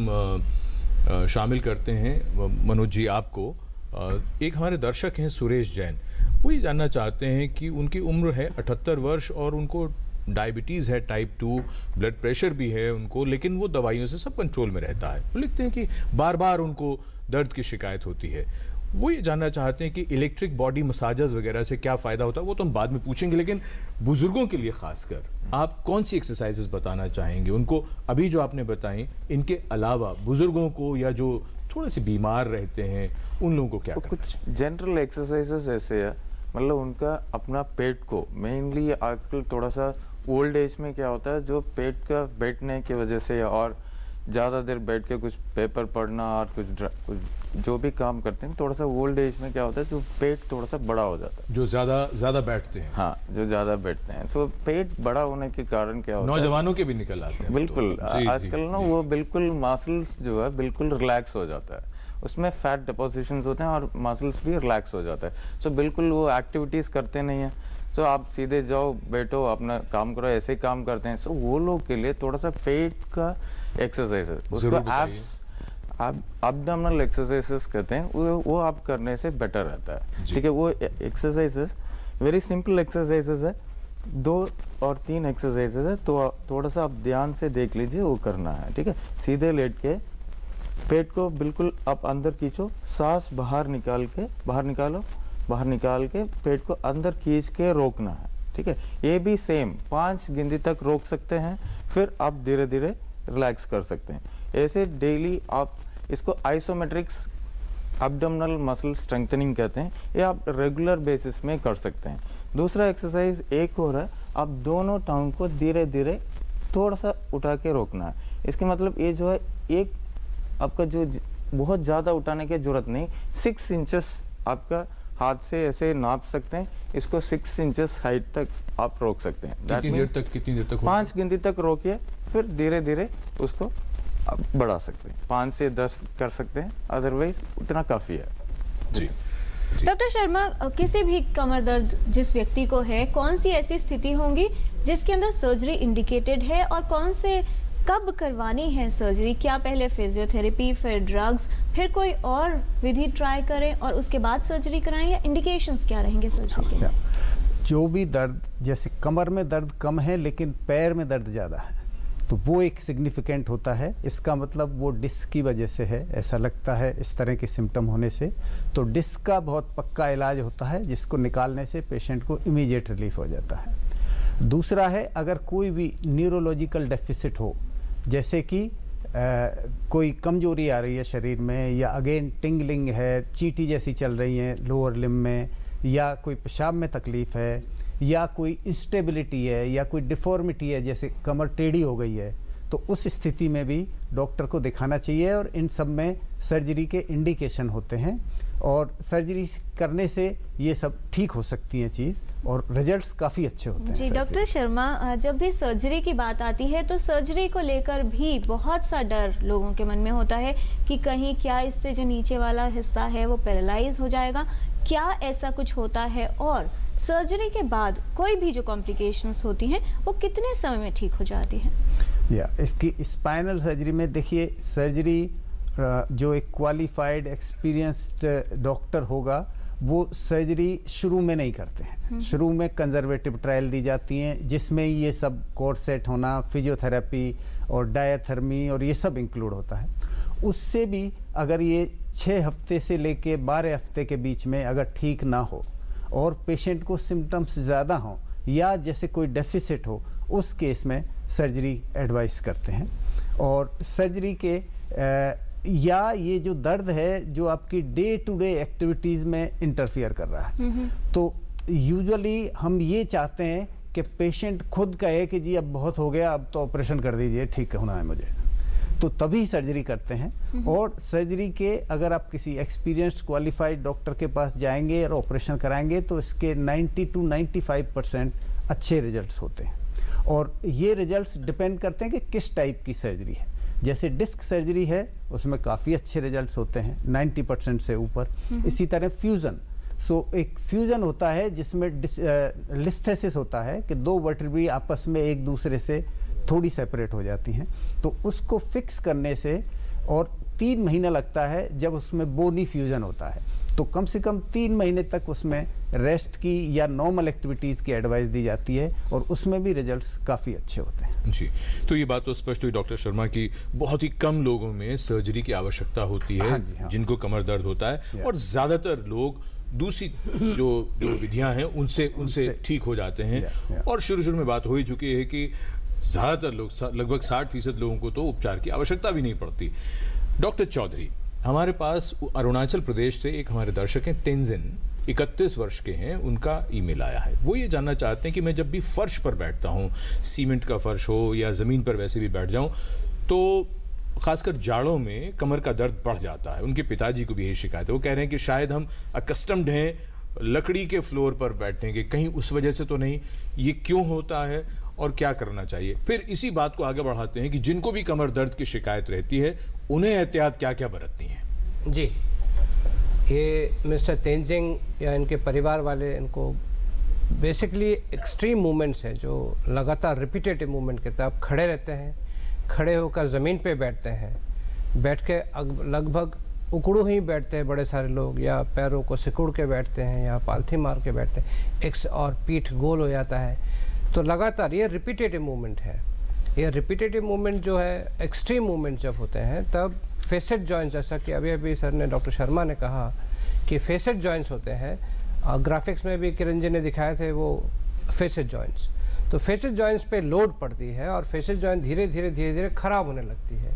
शामिल करते हैं मनोज जी आपको। एक हमारे दर्शक हैं सुरेश जैन, वो ये जानना चाहते हैं कि उनकी उम्र है 78 वर्ष और उनको डायबिटीज़ है टाइप 2, ब्लड प्रेशर भी है उनको, लेकिन वो दवाइयों से सब कंट्रोल में रहता है। वो लिखते हैं कि बार बार उनको दर्द की शिकायत होती है। वो ये जानना चाहते हैं कि इलेक्ट्रिक बॉडी मसाजेस वगैरह से क्या फ़ायदा होता है, वो तो हम बाद में पूछेंगे, लेकिन बुजुर्गों के लिए खासकर आप कौन सी एक्सरसाइजेस बताना चाहेंगे उनको? अभी जो आपने बताई, इनके अलावा बुजुर्गों को या जो थोड़े से बीमार रहते हैं उन लोगों को क्या करना? कुछ जनरल एक्सरसाइजेस ऐसे है, मतलब उनका अपना पेट को मेनली आजकल थोड़ा सा ओल्ड एज में क्या होता है, जो पेट का बैठने की वजह से और ज़्यादा देर बैठ के कुछ पेपर पढ़ना और कुछ जो भी काम करते हैं, थोड़ा सा ओल्ड एज में क्या होता है, जो पेट थोड़ा सा बड़ा हो जाता है, जो ज़्यादा बैठते हैं। हाँ, जो ज़्यादा बैठते हैं, सो पेट बड़ा होने के कारण क्या होता है, नौजवानों के भी निकल आते हैं बिल्कुल तो। आजकल ना वो बिल्कुल मसल्स जो है बिल्कुल रिलैक्स हो जाता है, उसमें फैट डिपोजिशंस होते हैं और मसल्स भी रिलैक्स हो जाता है। सो बिल्कुल वो एक्टिविटीज़ करते नहीं हैं, तो आप सीधे जाओ, बैठो, अपना काम करो, ऐसे ही काम करते हैं। सो वो लोग के लिए थोड़ा सा पेट का एक्सरसाइज है, उसको एब्डोमिनल एक्सरसाइजेस कहते हैं, वो आप करने से बेटर रहता है। ठीक है, वो एक्सरसाइजेस वेरी सिंपल एक्सरसाइजेस है, 2 और 3 एक्सरसाइजेस है, तो थोड़ा सा आप ध्यान से देख लीजिए, वो करना है। ठीक है, सीधे लेट के पेट को बिल्कुल आप अंदर खींचो, सांस बाहर निकाल के पेट को अंदर खींच के रोकना है। ठीक है, ये भी सेम 5 गिनती तक रोक सकते हैं, फिर आप धीरे धीरे रिलैक्स कर सकते हैं। ऐसे डेली आप इसको आइसोमेट्रिक्स एब्डोमिनल मसल स्ट्रेंथनिंग कहते हैं, ये आप रेगुलर बेसिस में कर सकते हैं। दूसरा एक्सरसाइज एक और है, आप दोनों टांग को धीरे धीरे थोड़ा सा उठा के रोकना है। इसके मतलब ये जो है, एक आपका जो बहुत ज़्यादा उठाने की जरूरत नहीं, 6 इंचेस आपका हाथ से ऐसे नाप सकते हैं, इसको 6 इंचेस हाइट तक आप रोक सकते हैं। कितनी देर तक 5 गिनती तक रोकिए, फिर धीरे धीरे उसको आप बढ़ा सकते हैं, 5 से 10 कर सकते हैं, अदरवाइज उतना काफ़ी है। जी डॉक्टर शर्मा, किसी भी कमर दर्द जिस व्यक्ति को है, कौन सी ऐसी स्थिति होंगी जिसके अंदर सर्जरी इंडिकेटेड है और कौन से कब करवानी है सर्जरी? क्या पहले फिजियोथेरेपी, फिर ड्रग्स, फिर कोई और विधि ट्राई करें और उसके बाद सर्जरी कराएं, या इंडिकेशंस क्या रहेंगे सर्जरी के? जो भी दर्द, जैसे कमर में दर्द कम है लेकिन पैर में दर्द ज़्यादा है, तो वो एक सिग्निफिकेंट होता है। इसका मतलब वो डिस्क की वजह से है, ऐसा लगता है इस तरह के सिम्टम होने से। तो डिस्क का बहुत पक्का इलाज होता है, जिसको निकालने से पेशेंट को इमीडिएट रिलीफ हो जाता है। दूसरा है, अगर कोई भी न्यूरोलॉजिकल डेफिसिट हो, जैसे कि कोई कमजोरी आ रही है शरीर में, या अगेन टिंगलिंग है, चींटी जैसी चल रही है लोअर लिम्ब में, या कोई पेशाब में तकलीफ़ है, या कोई इंस्टेबिलिटी है, या कोई डिफॉर्मिटी है, जैसे कमर टेढ़ी हो गई है, तो उस स्थिति में भी डॉक्टर को दिखाना चाहिए। और इन सब में सर्जरी के इंडिकेशन होते हैं, और सर्जरी करने से ये सब ठीक हो सकती हैं चीज़, और रिजल्ट्स काफ़ी अच्छे होते हैं। जी डॉक्टर शर्मा, जब भी सर्जरी की बात आती है तो सर्जरी को लेकर भी बहुत सा डर लोगों के मन में होता है कि कहीं क्या इससे जो नीचे वाला हिस्सा है वो पैरालाइज हो जाएगा, क्या ऐसा कुछ होता है? और सर्जरी के बाद कोई भी जो कॉम्प्लिकेशंस होती हैं वो कितने समय में ठीक हो जाती हैं? इसकी स्पाइनल सर्जरी में देखिए, सर्जरी जो एक क्वालिफाइड एक्सपीरियंस्ड डॉक्टर होगा वो सर्जरी शुरू में नहीं करते हैं। शुरू में कंजर्वेटिव ट्रायल दी जाती हैं, जिसमें ये सब कोर्सेट होना, फिजियोथेरेपी और डायथर्मी और ये सब इंक्लूड होता है। उससे भी अगर ये 6 हफ्ते से लेके 12 हफ्ते के बीच में अगर ठीक ना हो और पेशेंट को सिम्टम्स ज़्यादा हों, या जैसे कोई डेफिसिट हो, उस केस में सर्जरी एडवाइस करते हैं। और सर्जरी के या ये जो दर्द है जो आपकी डे टू डे एक्टिविटीज़ में इंटरफियर कर रहा है, तो यूजुअली हम ये चाहते हैं कि पेशेंट खुद कहे कि जी अब बहुत हो गया, अब तो ऑपरेशन कर दीजिए, ठीक होना है मुझे, तो तभी सर्जरी करते हैं। और सर्जरी के अगर आप किसी एक्सपीरियंस्ड क्वालिफाइड डॉक्टर के पास जाएंगे और ऑपरेशन कराएंगे तो इसके 90 to 95% अच्छे रिजल्ट्स होते हैं। और ये रिजल्ट्स डिपेंड करते हैं कि किस टाइप की सर्जरी है। जैसे डिस्क सर्जरी है, उसमें काफ़ी अच्छे रिजल्ट्स होते हैं 90% से ऊपर। इसी तरह फ्यूज़न, एक फ्यूज़न होता है जिसमें लिस्थेसिस होता है कि 2 वर्टेब्री आपस में एक दूसरे से थोड़ी सेपरेट हो जाती हैं। तो उसको फिक्स करने से और 3 महीना लगता है जब उसमें बोनी फ्यूजन होता है, तो कम से कम 3 महीने तक उसमें रेस्ट की या नॉर्मल एक्टिविटीज़ की एडवाइस दी जाती है और उसमें भी रिजल्ट्स काफ़ी अच्छे होते हैं। जी, तो ये बात तो स्पष्ट हुई डॉक्टर शर्मा की बहुत ही कम लोगों में सर्जरी की आवश्यकता होती है। हाँ जी, हाँ। जिनको कमर दर्द होता है और ज़्यादातर लोग दूसरी जो विधियां हैं उनसे ठीक हो जाते हैं। और शुरू में बात हो ही चुकी है कि ज़्यादातर लोग, लगभग 60% लोगों को तो उपचार की आवश्यकता भी नहीं पड़ती। डॉक्टर चौधरी, हमारे पास अरुणाचल प्रदेश से एक हमारे दर्शक हैं तेंजिन, 31 वर्ष के हैं, उनका ईमेल आया है। वो ये जानना चाहते हैं कि मैं जब भी फर्श पर बैठता हूँ, सीमेंट का फर्श हो या ज़मीन पर वैसे भी बैठ जाऊँ, तो खासकर जाड़ों में कमर का दर्द बढ़ जाता है। उनके पिताजी को भी यही शिकायत है। वो कह रहे हैं कि शायद हम अकस्टम्ड हैं लकड़ी के फ्लोर पर बैठने के, कहीं उस वजह से तो नहीं, ये क्यों होता है और क्या करना चाहिए। फिर इसी बात को आगे बढ़ाते हैं कि जिनको भी कमर दर्द की शिकायत रहती है उन्हें एहतियात क्या क्या बरतनी है। जी, ये मिस्टर तेंजिंग या इनके परिवार वाले, इनको बेसिकली एक्सट्रीम मूवमेंट्स हैं जो लगातार रिपीटेटिव मूवमेंट के तहत खड़े रहते हैं, खड़े होकर ज़मीन पे बैठते हैं, बैठ के लगभग उकड़ू ही बैठते हैं बड़े सारे लोग, या पैरों को सिकुड़ के बैठते हैं या पालथी मार के बैठते हैं, और पीठ गोल हो जाता है। तो लगातार ये रिपीटेटिव मूवमेंट है। ये रिपीटेटिव मूवमेंट जो है, एक्सट्रीम मूवमेंट जब होते हैं तब फेसेट जॉइंट्स, जैसा कि अभी सर ने, डॉक्टर शर्मा ने कहा कि फेसेट जॉइंट्स होते हैं, ग्राफिक्स में भी किरण जी ने दिखाए थे वो फेसेट जॉइंट्स। तो फेसेट जॉइंट्स पे लोड पड़ती है और फेसेट जॉइंट धीरे धीरे ख़राब होने लगती है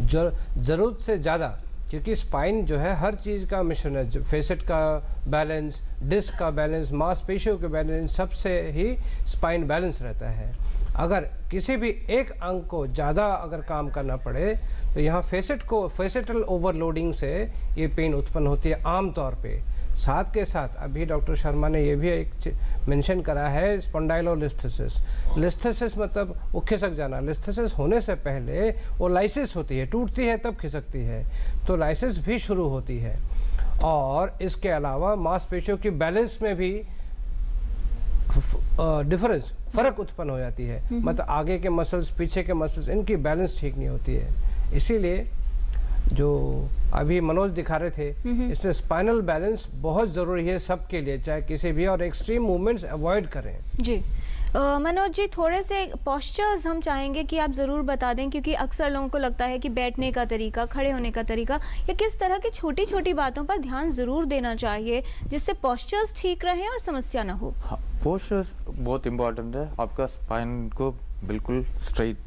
ज़रूरत से ज़्यादा, क्योंकि स्पाइन जो है हर चीज़ का मिश्रण है। फेसेट का बैलेंस, डिस्क का बैलेंस, मांसपेशियों के बैलेंस, सबसे ही स्पाइन बैलेंस रहता है। अगर किसी भी एक अंग को ज़्यादा अगर काम करना पड़े तो यहाँ फेसेटल ओवरलोडिंग से ये पेन उत्पन्न होती है आम तौर पे। साथ के साथ अभी डॉक्टर शर्मा ने ये भी एक मेंशन करा है, स्पॉन्डाइलोलिस्थेसिस। लिस्थेसिस मतलब वो खिसक जाना। लिस्थेसिस होने से पहले वो लाइसिस होती है, टूटती है तब खिसकती है, तो लाइसिस भी शुरू होती है। और इसके अलावा मांसपेशियों की बैलेंस में भी फर्क उत्पन्न हो जाती है। मतलब आगे के मसल्स, पीछे के मसल्स, इनकी बैलेंस ठीक नहीं होती है। इसीलिए जो अभी मनोज दिखा रहे थे, इसमें स्पाइनल बैलेंस बहुत ज़रूरी है सबके लिए, चाहे किसी भी, और एक्सट्रीम मूवमेंट्स अवॉइड करें। जी मनोज जी, थोड़े से पोस्चर्स हम चाहेंगे कि आप ज़रूर बता दें, क्योंकि अक्सर लोगों को लगता है कि बैठने का तरीका, खड़े होने का तरीका, या किस तरह की छोटी छोटी बातों पर ध्यान ज़रूर देना चाहिए जिससे पोस्चर्स ठीक रहें और समस्या ना हो। हाँ, पोस्चर्स बहुत इम्पोर्टेंट है आपका स्पाइन को बिल्कुल स्ट्रेट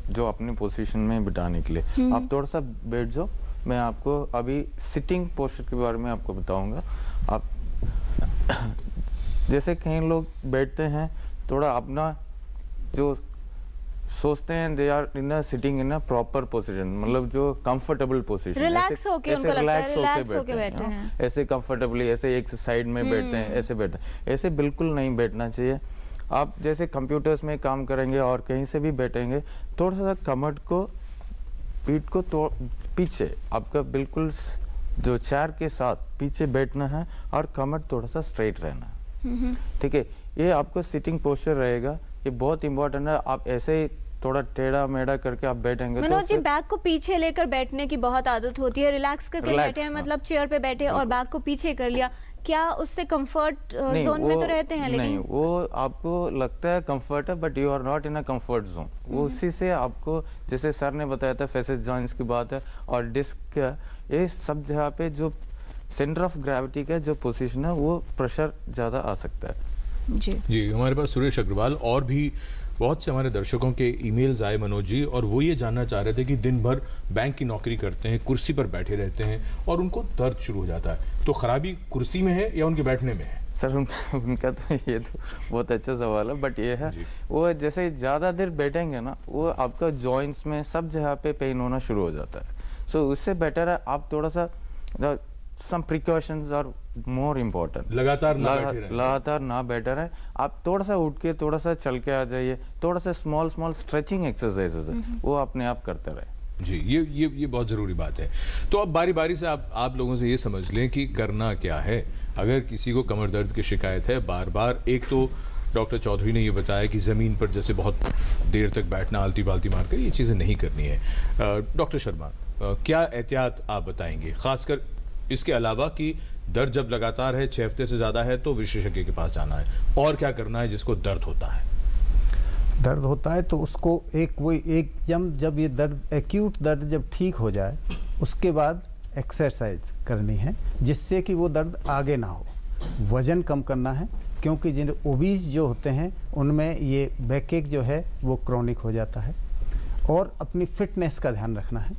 जो अपनी पोजीशन में बिठाने के लिए। आप थोड़ा सा बैठ जाओ, मैं आपको अभी सिटिंग पोस्चर के बारे में आपको बताऊंगा। आप जैसे कई लोग बैठते हैं, थोड़ा अपना जो सोचते हैं they are in a sitting in a proper position, मतलब जो कंफर्टेबल पोजीशन, रिलैक्स होके उनको लगता है रिलैक्स होके बैठे हैं, ऐसे कंफर्टेबली, ऐसे एक साइड में बैठते हैं, ऐसे बैठते हैं। ऐसे बिल्कुल नहीं बैठना चाहिए। आप जैसे कंप्यूटर्स में काम करेंगे और कहीं से भी बैठेंगे, थोड़ा सा कमर को, पीठ को तो पीछे, आपका बिल्कुल जो चेयर के साथ पीछे बैठना है और कमर थोड़ा सा स्ट्रेट रहना है। ठीक है, ये आपको सिटिंग पोस्चर रहेगा, ये बहुत इंपॉर्टेंट है। आप ऐसे ही थोड़ा टेढ़ा मेढ़ा करके आप बैठेंगे। मनोज जी, बैक को पीछे लेकर बैठने की बहुत आदत होती है, रिलैक्स करके बैठे हैं, मतलब चेयर पे बैठे और बैक को पीछे कर लिया, क्या उससे कंफर्ट जोन में तो रहते हैं? लेकिन नहीं, वो आपको लगता है कंफर्ट है, but you are not in a comfort zone. वो उसी से आपको, जैसे सर ने बताया था, फेसेट जॉइंट्स की बात है और डिस्क, ये सब जगह पे जो सेंटर ऑफ ग्रेविटी का जो पोजीशन है वो प्रेशर ज़्यादा आ सकता है। जी, हमारे पास सुरेश अग्रवाल और भी बहुत से हमारे दर्शकों के ईमेल्स आए मनोज जी, और वो ये जानना चाह रहे थे कि दिन भर बैंक की नौकरी करते हैं, कुर्सी पर बैठे रहते हैं और उनको दर्द शुरू हो जाता है, तो खराबी कुर्सी में है या उनके बैठने में है? सर उनका तो ये तो बहुत अच्छा सवाल है, बट ये है वो जैसे ज़्यादा देर बैठेंगे ना, वो आपका जॉइंट्स में सब जगह पे पेन होना शुरू हो जाता है। सो उससे बेटर है आप थोड़ा सा some precautions are more important। लगातार ना बेटर है, आप थोड़ा सा उठ के थोड़ा सा चल के आ जाइए, थोड़ा सा स्मॉल स्ट्रेचिंग एक्सरसाइजेस है वो अपने आप करते रहे। जी, ये बहुत ज़रूरी बात है। तो अब बारी बारी से आप लोगों से ये समझ लें कि करना क्या है अगर किसी को कमर दर्द की शिकायत है बार बार। एक तो डॉक्टर चौधरी ने ये बताया कि ज़मीन पर जैसे बहुत देर तक बैठना, आलती बाल्टी मारकर, ये चीज़ें नहीं करनी है। डॉक्टर शर्मा, क्या एहतियात आप बताएंगे, ख़ासकर इसके अलावा कि दर्द जब लगातार है, 6 हफ्ते से ज़्यादा है, तो विशेषज्ञ के पास जाना है, और क्या करना है जिसको दर्द होता है? दर्द होता है तो उसको जब ये दर्द, एक्यूट दर्द जब ठीक हो जाए, उसके बाद एक्सरसाइज करनी है जिससे कि वो दर्द आगे ना हो। वज़न कम करना है, क्योंकि जिन ओबीज जो होते हैं उनमें ये बैकएक जो है वो क्रॉनिक हो जाता है। और अपनी फिटनेस का ध्यान रखना है,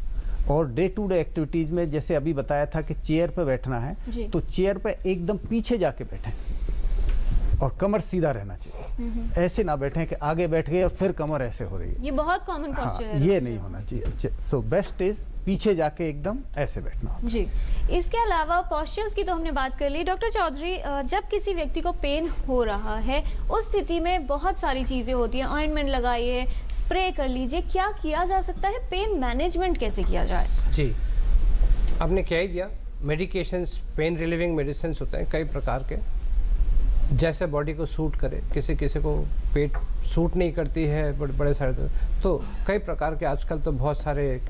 और डे टू डे एक्टिविटीज़ में जैसे अभी बताया था कि चेयर पर बैठना है, तो चेयर पर एकदम पीछे जाके बैठें और कमर सीधा रहना चाहिए। ऐसे ना बैठें कि आगे बैठ गए और फिर कमर ऐसे हो रही है, ये बहुत कॉमन पोस्चर है। ये नहीं होना चाहिए। सो बेस्ट इज पीछे जाके एकदम ऐसे बैठना जी। इसके अलावा पोस्चर्स की तो हमने बात कर ली। डॉक्टर चौधरी, जब किसी व्यक्ति को पेन हो रहा है, उस स्थिति में बहुत सारी चीज़ें होती हैं, ऑइंटमेंट लगाइए, स्प्रे कर लीजिए, क्या किया जा सकता है? पेन मैनेजमेंट कैसे किया जाए? जी, आपने क्या ही दिया, मेडिकेशंस, पेन रिलीविंग मेडिसिन होते हैं कई प्रकार के, जैसे बॉडी को सूट करे। किसी किसी को पेट सूट नहीं करती है, बड़े सारे, तो कई प्रकार के आजकल तो बहुत सारे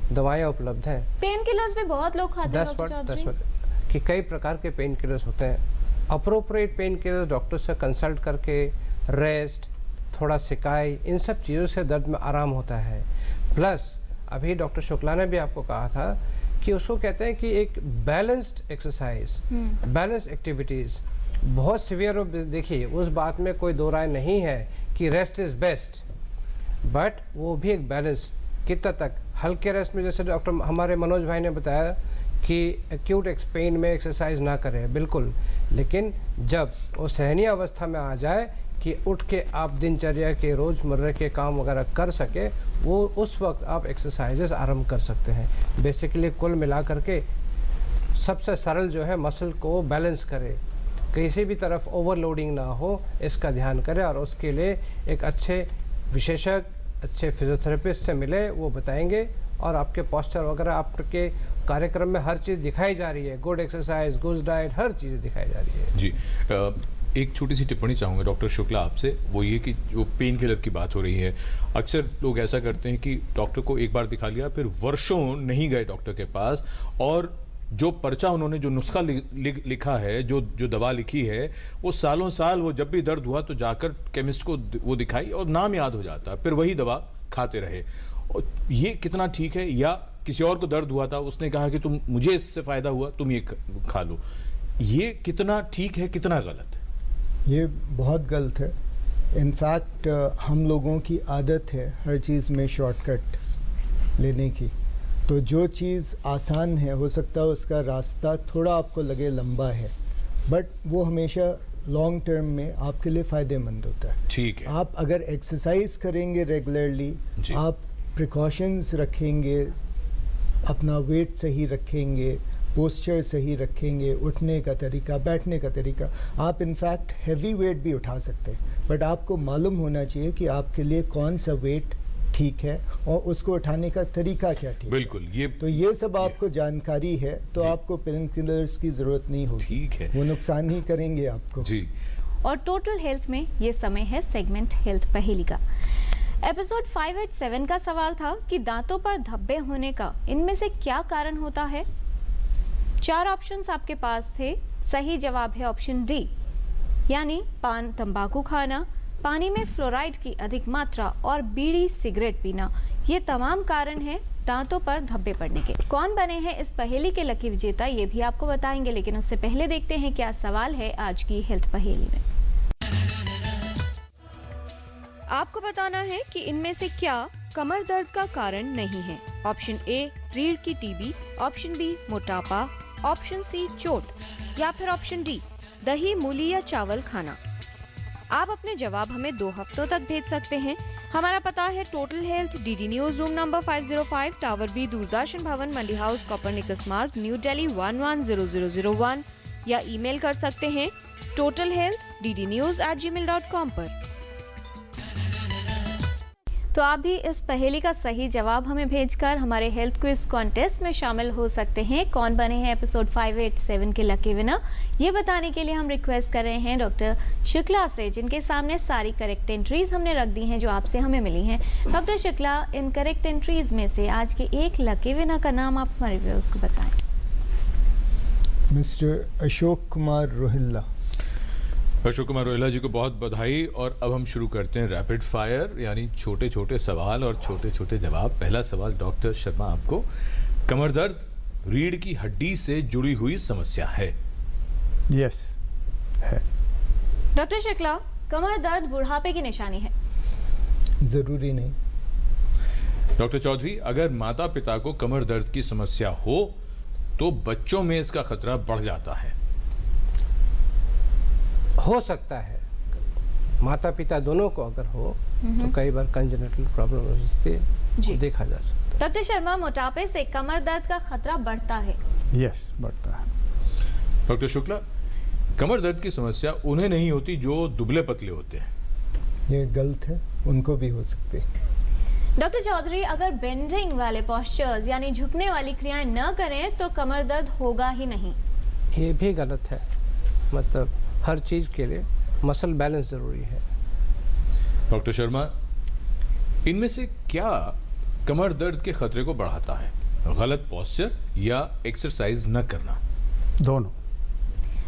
दवाएं उपलब्ध हैं। पेन किलर्स भी बहुत लोग खाते हैं 10 वर्ड कि कई प्रकार के पेन किलर्स होते हैं। अप्रोप्रिएट पेन किलर्स डॉक्टर से कंसल्ट करके, रेस्ट, थोड़ा सिकाई, इन सब चीज़ों से दर्द में आराम होता है। प्लस अभी डॉक्टर शुक्ला ने भी आपको कहा था कि उसको कहते हैं कि एक बैलेंस्ड एक्सरसाइज, बैलेंस्ड एक्टिविटीज़ बहुत सीवियर। देखिए, उस बात में कोई दो राय नहीं है कि रेस्ट इज़ बेस्ट, बट वो भी एक बैलेंस कितना तक। हल्के रेस्ट में, जैसे डॉक्टर हमारे मनोज भाई ने बताया कि एक्यूट पेन में एक्सरसाइज ना करें, बिल्कुल, लेकिन जब वो सहनीय अवस्था में आ जाए कि उठ के आप दिनचर्या के रोज़मर्रा के काम वगैरह कर सके, वो उस वक्त आप एक्सरसाइजेस आरंभ कर सकते हैं। बेसिकली कुल मिला करके सबसे सरल जो है, मसल को बैलेंस करे, किसी भी तरफ ओवरलोडिंग ना हो, इसका ध्यान करें। और उसके लिए एक अच्छे विशेषज्ञ, अच्छे फिजियोथेरेपिस्ट से मिले, वो बताएंगे। और आपके पोस्चर वगैरह, आपके कार्यक्रम में हर चीज़ दिखाई जा रही है, गुड एक्सरसाइज, गुड डाइट, हर चीज़ दिखाई जा रही है। जी, एक छोटी सी टिप्पणी चाहूँगा डॉक्टर शुक्ला आपसे, वो ये कि जो पेन किलर की बात हो रही है, अक्सर लोग ऐसा करते हैं कि डॉक्टर को एक बार दिखा लिया, फिर वर्षों नहीं गए डॉक्टर के पास, और जो पर्चा उन्होंने, जो नुस्खा लिखा है, जो दवा लिखी है, वो सालों साल, वो जब भी दर्द हुआ तो जाकर केमिस्ट को वो दिखाई और नाम याद हो जाता, फिर वही दवा खाते रहे। और ये कितना ठीक है? या किसी और को दर्द हुआ था, उसने कहा कि मुझे इससे फ़ायदा हुआ, तुम ये खा लो, ये कितना ठीक है, कितना गलत है? ये बहुत गलत है। इनफैक्ट हम लोगों की आदत है हर चीज़ में शॉर्टकट लेने की। तो जो चीज़ आसान है, हो सकता है उसका रास्ता थोड़ा आपको लगे लंबा है, बट वो हमेशा लॉन्ग टर्म में आपके लिए फ़ायदेमंद होता है। ठीक है। आप अगर एक्सरसाइज करेंगे रेगुलरली, आप प्रिकॉशंस रखेंगे, अपना वेट सही रखेंगे, पोस्चर सही रखेंगे, उठने का तरीका, बैठने का तरीका, आप इनफैक्ट हैवी वेट भी उठा सकते हैं। बट आपको मालूम होना चाहिए कि आपके लिए कौन सा वेट ठीक है और उसको उठाने का तरीका क्या ठीक बिल्कुल है। तो ये सब आपको जानकारी है, तो आपको पेन किलर्स की ज़रूरत नहीं होगी। ठीक है, वो नुकसान ही करेंगे आपको। जी। और टोटल हेल्थ में ये समय है सेगमेंट हेल्थ पहेली का। एपिसोड 587 का सवाल था कि दांतों पर धब्बे होने का इनमें से क्या कारण होता है? 4 ऑप्शंस आपके पास थे। सही जवाब है ऑप्शन डी, यानी पान तंबाकू खाना, पानी में फ्लोराइड की अधिक मात्रा और बीड़ी सिगरेट पीना। ये तमाम कारण हैं दांतों पर धब्बे पड़ने के। कौन बने हैं इस पहेली के लकी विजेता, ये भी आपको बताएंगे, लेकिन उससे पहले देखते हैं क्या सवाल है आज की हेल्थ पहेली में। आपको बताना है कि इनमें से क्या कमर दर्द का कारण नहीं है। ऑप्शन ए रीढ़ की टीबी, ऑप्शन बी मोटापा, ऑप्शन सी चोट, या फिर ऑप्शन डी दही, मूली या चावल खाना। आप अपने जवाब हमें 2 हफ्तों तक भेज सकते हैं। हमारा पता है total health, DD news room number 505, tower B, Doordarshan Bhawan, Mandi house, Copernicus Marg, new Delhi 110001, या ईमेल कर सकते हैं totalhealth@ddnews@gmail.com पर। तो आप भी इस पहेली का सही जवाब हमें भेजकर हमारे हेल्थ क्विज कॉन्टेस्ट में शामिल हो सकते हैं। कौन बने हैं एपिसोड 587 के लकी विनर, ये बताने के लिए हम रिक्वेस्ट कर रहे हैं डॉक्टर शुक्ला से, जिनके सामने सारी करेक्ट एंट्रीज हमने रख दी हैं जो आपसे हमें मिली हैं। Doctor Shukla, in correct entries में से आज के एक लकी विनर का नाम आप हमारे व्यूअर्स को बताएं। मिस्टर अशोक कुमार रोहिल्ला। अशोक कुमार रोहिल्ला जी को बहुत बधाई। और अब हम शुरू करते हैं रैपिड फायर, यानी छोटे छोटे सवाल और छोटे छोटे जवाब। पहला सवाल डॉक्टर शर्मा आपको, कमर दर्द रीढ़ की हड्डी से जुड़ी हुई समस्या है? यस है। डॉक्टर शुक्ला, कमर दर्द बुढ़ापे की निशानी है? जरूरी नहीं। डॉक्टर चौधरी, अगर माता पिता को कमर दर्द की समस्या हो तो बच्चों में इसका खतरा बढ़ जाता है? हो सकता है, माता पिता दोनों को अगर हो तो कई बार कंजेनिटल प्रॉब्लम हो सकती है, देखा जा सकता है। डॉक्टर शर्मा, मोटापे से कमर दर्द का खतरा बढ़ता है? यस, बढ़ता है। डॉक्टर शुक्ला, कमर दर्द की समस्या उन्हें नहीं होती जो दुबले पतले होते हैं? ये गलत है, उनको भी हो सकते हैं। डॉक्टर चौधरी, अगर बेंडिंग वाले पोस्चर्स यानी झुकने वाली क्रियाएं न करें तो कमर दर्द होगा ही नहीं? ये भी गलत है, मतलब हर चीज के लिए मसल बैलेंस जरूरी है। डॉक्टर शर्मा, इनमें से क्या कमर दर्द के खतरे को बढ़ाता है? गलत पोस्चर या एक्सरसाइज न करना? दोनों।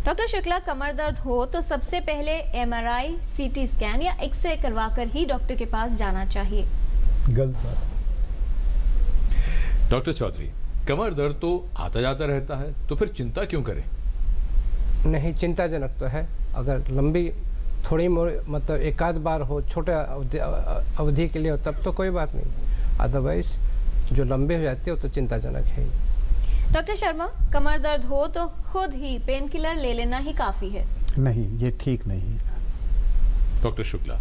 डॉक्टर शुक्ला, कमर दर्द हो तो सबसे पहले MRI, CT स्कैन या एक्सरे करवाकर ही डॉक्टर के पास जाना चाहिए? गलत बात। डॉक्टर चौधरी, कमर दर्द तो आता जाता रहता है, तो फिर चिंता क्यों करें? नहीं, चिंताजनक तो है। अगर लंबी थोड़ी मतलब एक आध बार हो, छोटे अवधि के लिए हो, तब तो कोई बात नहीं। अदरवाइज जो लंबे हो जाती है वो तो चिंताजनक है। डॉक्टर शर्मा, कमर दर्द हो तो खुद ही पेन किलर ले लेना ही काफी है? नहीं, ये ठीक नहीं है। डॉक्टर शुक्ला,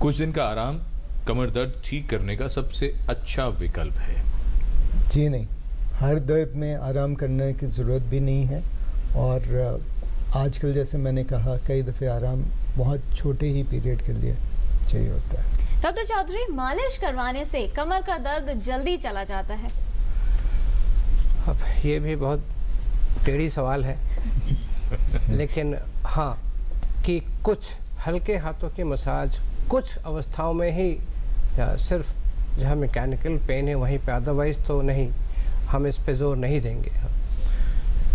कुछ दिन का आराम कमर दर्द ठीक करने का सबसे अच्छा विकल्प है? जी नहीं, हर दर्द में आराम करने की ज़रूरत भी नहीं है। और आजकल जैसे मैंने कहा, कई दफ़े आराम बहुत छोटे ही पीरियड के लिए चाहिए होता है। डॉक्टर चौधरी, मालिश करवाने से कमर का दर्द जल्दी चला जाता है? अब ये भी बहुत टेढ़ी सवाल है लेकिन हाँ, कि कुछ हल्के हाथों की मसाज कुछ अवस्थाओं में ही, या सिर्फ जहाँ मैकेनिकल पेन है वहीं पे, अदरवाइज तो नहीं, हम इस पे जोर नहीं देंगे।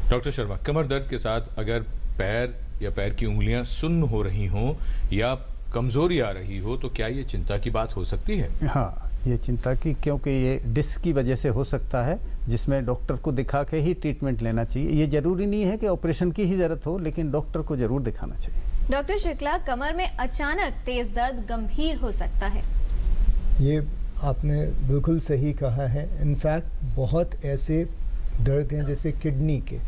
डॉक्टर शर्मा, कमर दर्द के साथ अगर पैर या पैर की उंगलियां सुन्न हो रही हों या कमजोरी आ रही हो तो क्या ये चिंता की बात हो सकती है? हाँ, ये चिंता की, क्योंकि ये डिस्क की वजह से हो सकता है, जिसमें डॉक्टर को दिखा के ही ट्रीटमेंट लेना चाहिए। ये जरूरी नहीं है कि ऑपरेशन की ही जरूरत हो, लेकिन डॉक्टर को जरूर दिखाना चाहिए। डॉक्टर शुक्ला, कमर में अचानक तेज दर्द गंभीर हो सकता है? ये आपने बिल्कुल सही कहा है। इनफैक्ट बहुत ऐसे दर्द हैं जैसे किडनी के,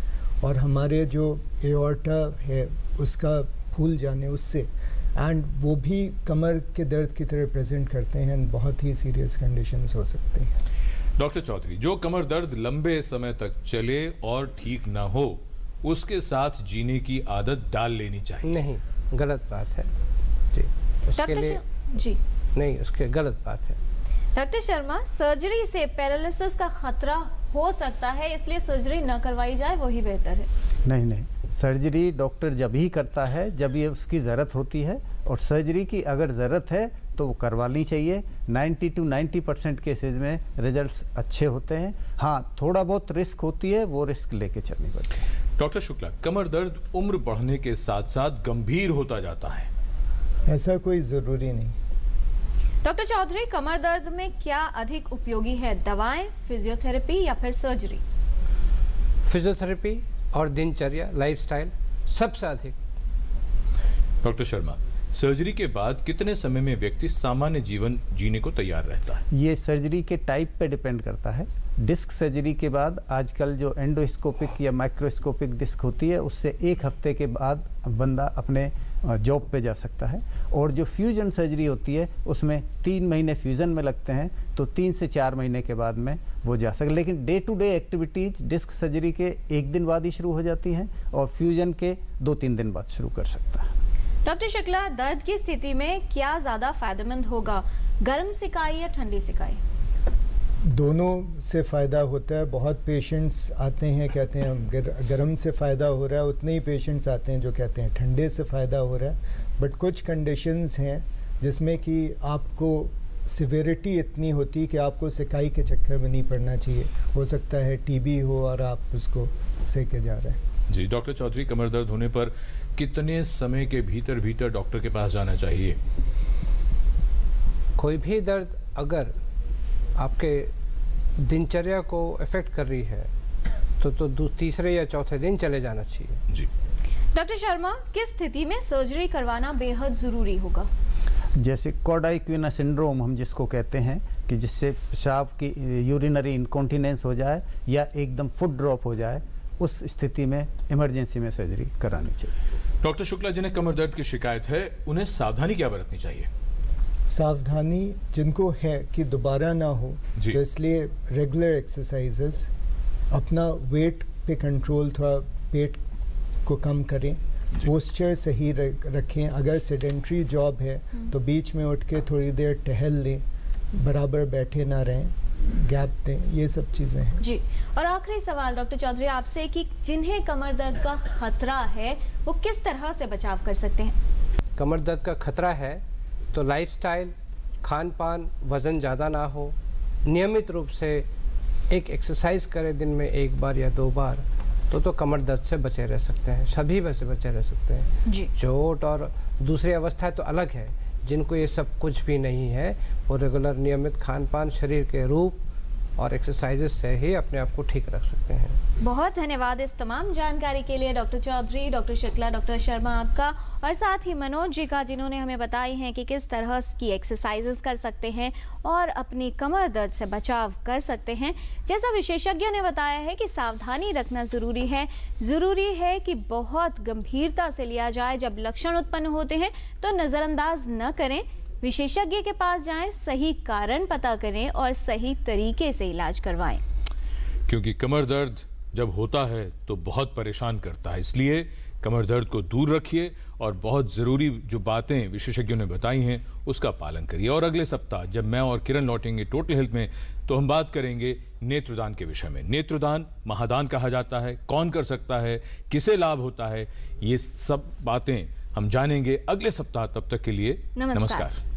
और हमारे जो एओर्टा है उसका फूल जाने उससे, एंड वो भी कमर के दर्द की तरह प्रेजेंट करते हैं, बहुत ही सीरियस कंडीशंस हो सकती हैं। डॉक्टर चौधरी, जो कमर दर्द लंबे समय तक चले और ठीक ना हो, उसके साथ जीने की आदत डाल लेनी चाहिए? नहीं, गलत बात है जी, उसके लिए जी नहीं, उसके गलत बात है। डॉक्टर शर्मा, सर्जरी से पैरालिसिस का खतरा हो सकता है, इसलिए सर्जरी न करवाई जाए वही बेहतर है? नहीं नहीं, सर्जरी डॉक्टर जब ही करता है जब ये उसकी ज़रूरत होती है, और सर्जरी की अगर ज़रूरत है तो वो करवानी चाहिए। 90 to 90% केसेज में रिजल्ट्स अच्छे होते हैं। हाँ, थोड़ा बहुत रिस्क होती है, वो रिस्क लेके चलनी पड़ती है। डॉक्टर शुक्ला, कमर दर्द उम्र बढ़ने के साथ साथ गंभीर होता जाता है? ऐसा कोई ज़रूरी नहीं। डॉक्टर चौधरी, कमर दर्द में क्या अधिक उपयोगी है, दवाएं, फिजियोथेरेपी या फिर सर्जरी? फिजियोथेरेपी और दिनचर्या, लाइफस्टाइल सबसे अधिक। डॉक्टर शर्मा, सर्जरी के बाद कितने समय में व्यक्ति सामान्य जीवन जीने को तैयार रहता है? ये सर्जरी के टाइप पे डिपेंड करता है। डिस्क सर्जरी के बाद आजकल जो एंडोस्कोपिक या माइक्रोस्कोपिक डिस्क होती है, उससे 1 हफ्ते के बाद बंदा अपने जॉब पे जा सकता है। और जो फ्यूजन सर्जरी होती है उसमें 3 महीने फ्यूजन में लगते हैं, तो 3 से 4 महीने के बाद में वो जा सकता है। लेकिन day to day activities disc surgery के 1 दिन बाद ही शुरू हो जाती हैं और फ्यूजन के 2-3 दिन बाद शुरू कर सकता है। डॉक्टर शुक्ला, दर्द की स्थिति में क्या ज़्यादा फायदेमंद होगा, गर्म सिकाई या ठंडी सिकाई? दोनों से फ़ायदा होता है। बहुत पेशेंट्स आते हैं कहते हैं गर्म से फ़ायदा हो रहा है, उतने ही पेशेंट्स आते हैं जो कहते हैं ठंडे से फ़ायदा हो रहा है। बट कुछ कंडीशंस हैं जिसमें कि आपको सिवियरिटी इतनी होती है कि आपको सिकाई के चक्कर में नहीं पड़ना चाहिए। हो सकता है टीबी हो और आप उसको सेके जा रहे हैं। जी डॉक्टर चौधरी, कमर दर्द होने पर कितने समय के भीतर डॉक्टर के पास जाना चाहिए? कोई भी दर्द अगर आपके दिनचर्या को इफेक्ट कर रही है तो तीसरे या चौथे दिन चले जाना चाहिए। जी डॉक्टर शर्मा, किस स्थिति में सर्जरी करवाना बेहद ज़रूरी होगा? जैसे कॉड इक्विना सिंड्रोम हम जिसको कहते हैं कि जिससे पेशाब की यूरिनरी इनकॉन्टिनेंस हो जाए या एकदम फुट ड्रॉप हो जाए, उस स्थिति में इमरजेंसी में सर्जरी करानी चाहिए। डॉक्टर शुक्ला, जिन्हें कमर दर्द की शिकायत है उन्हें सावधानी क्या बरतनी चाहिए? सावधानी जिनको है कि दोबारा ना हो, तो इसलिए रेगुलर एक्सरसाइजेस, अपना वेट पे कंट्रोल, थोड़ा पेट को कम करें, पोस्चर सही रखें। अगर सेडेंट्री जॉब है तो बीच में उठ के थोड़ी देर टहल लें, बराबर बैठे ना रहें, गैप दें, ये सब चीज़ें हैं। जी, और आखिरी सवाल डॉक्टर चौधरी आपसे कि जिन्हें कमर दर्द का खतरा है वो किस तरह से बचाव कर सकते हैं? कमर दर्द का खतरा है तो लाइफस्टाइल, खान पान, वज़न ज़्यादा ना हो, नियमित रूप से एक एक्सरसाइज करें दिन में 1 बार या 2 बार, तो कमर दर्द से बचे रह सकते हैं, सभी से बचे रह सकते हैं। जी। चोट और दूसरी अवस्थाएं तो अलग है, जिनको ये सब कुछ भी नहीं है वो रेगुलर नियमित खान पान, शरीर के रूप और एक्सरसाइजेस से ही अपने आप को ठीक रख सकते हैं। बहुत धन्यवाद इस तमाम जानकारी के लिए doctor Chaudhary, doctor Shukla, doctor Sharma आपका, और साथ ही मनोज जी का, जिन्होंने हमें बताई हैं कि किस तरह की एक्सरसाइजेस कर सकते हैं और अपनी कमर दर्द से बचाव कर सकते हैं। जैसा विशेषज्ञों ने बताया है कि सावधानी रखना ज़रूरी है कि बहुत गंभीरता से लिया जाए। जब लक्षण उत्पन्न होते हैं तो नज़रअंदाज न करें, विशेषज्ञ के पास जाएं, सही कारण पता करें और सही तरीके से इलाज करवाएं। क्योंकि कमर दर्द जब होता है तो बहुत परेशान करता है, इसलिए कमर दर्द को दूर रखिए और बहुत ज़रूरी जो बातें विशेषज्ञों ने बताई हैं उसका पालन करिए। और अगले सप्ताह जब मैं और किरण लौटेंगे टोटल हेल्थ में, तो हम बात करेंगे नेत्रदान के विषय में। नेत्रदान महादान कहा जाता है, कौन कर सकता है, किसे लाभ होता है, ये सब बातें हम जानेंगे अगले सप्ताह। तब तक के लिए नमस्कार।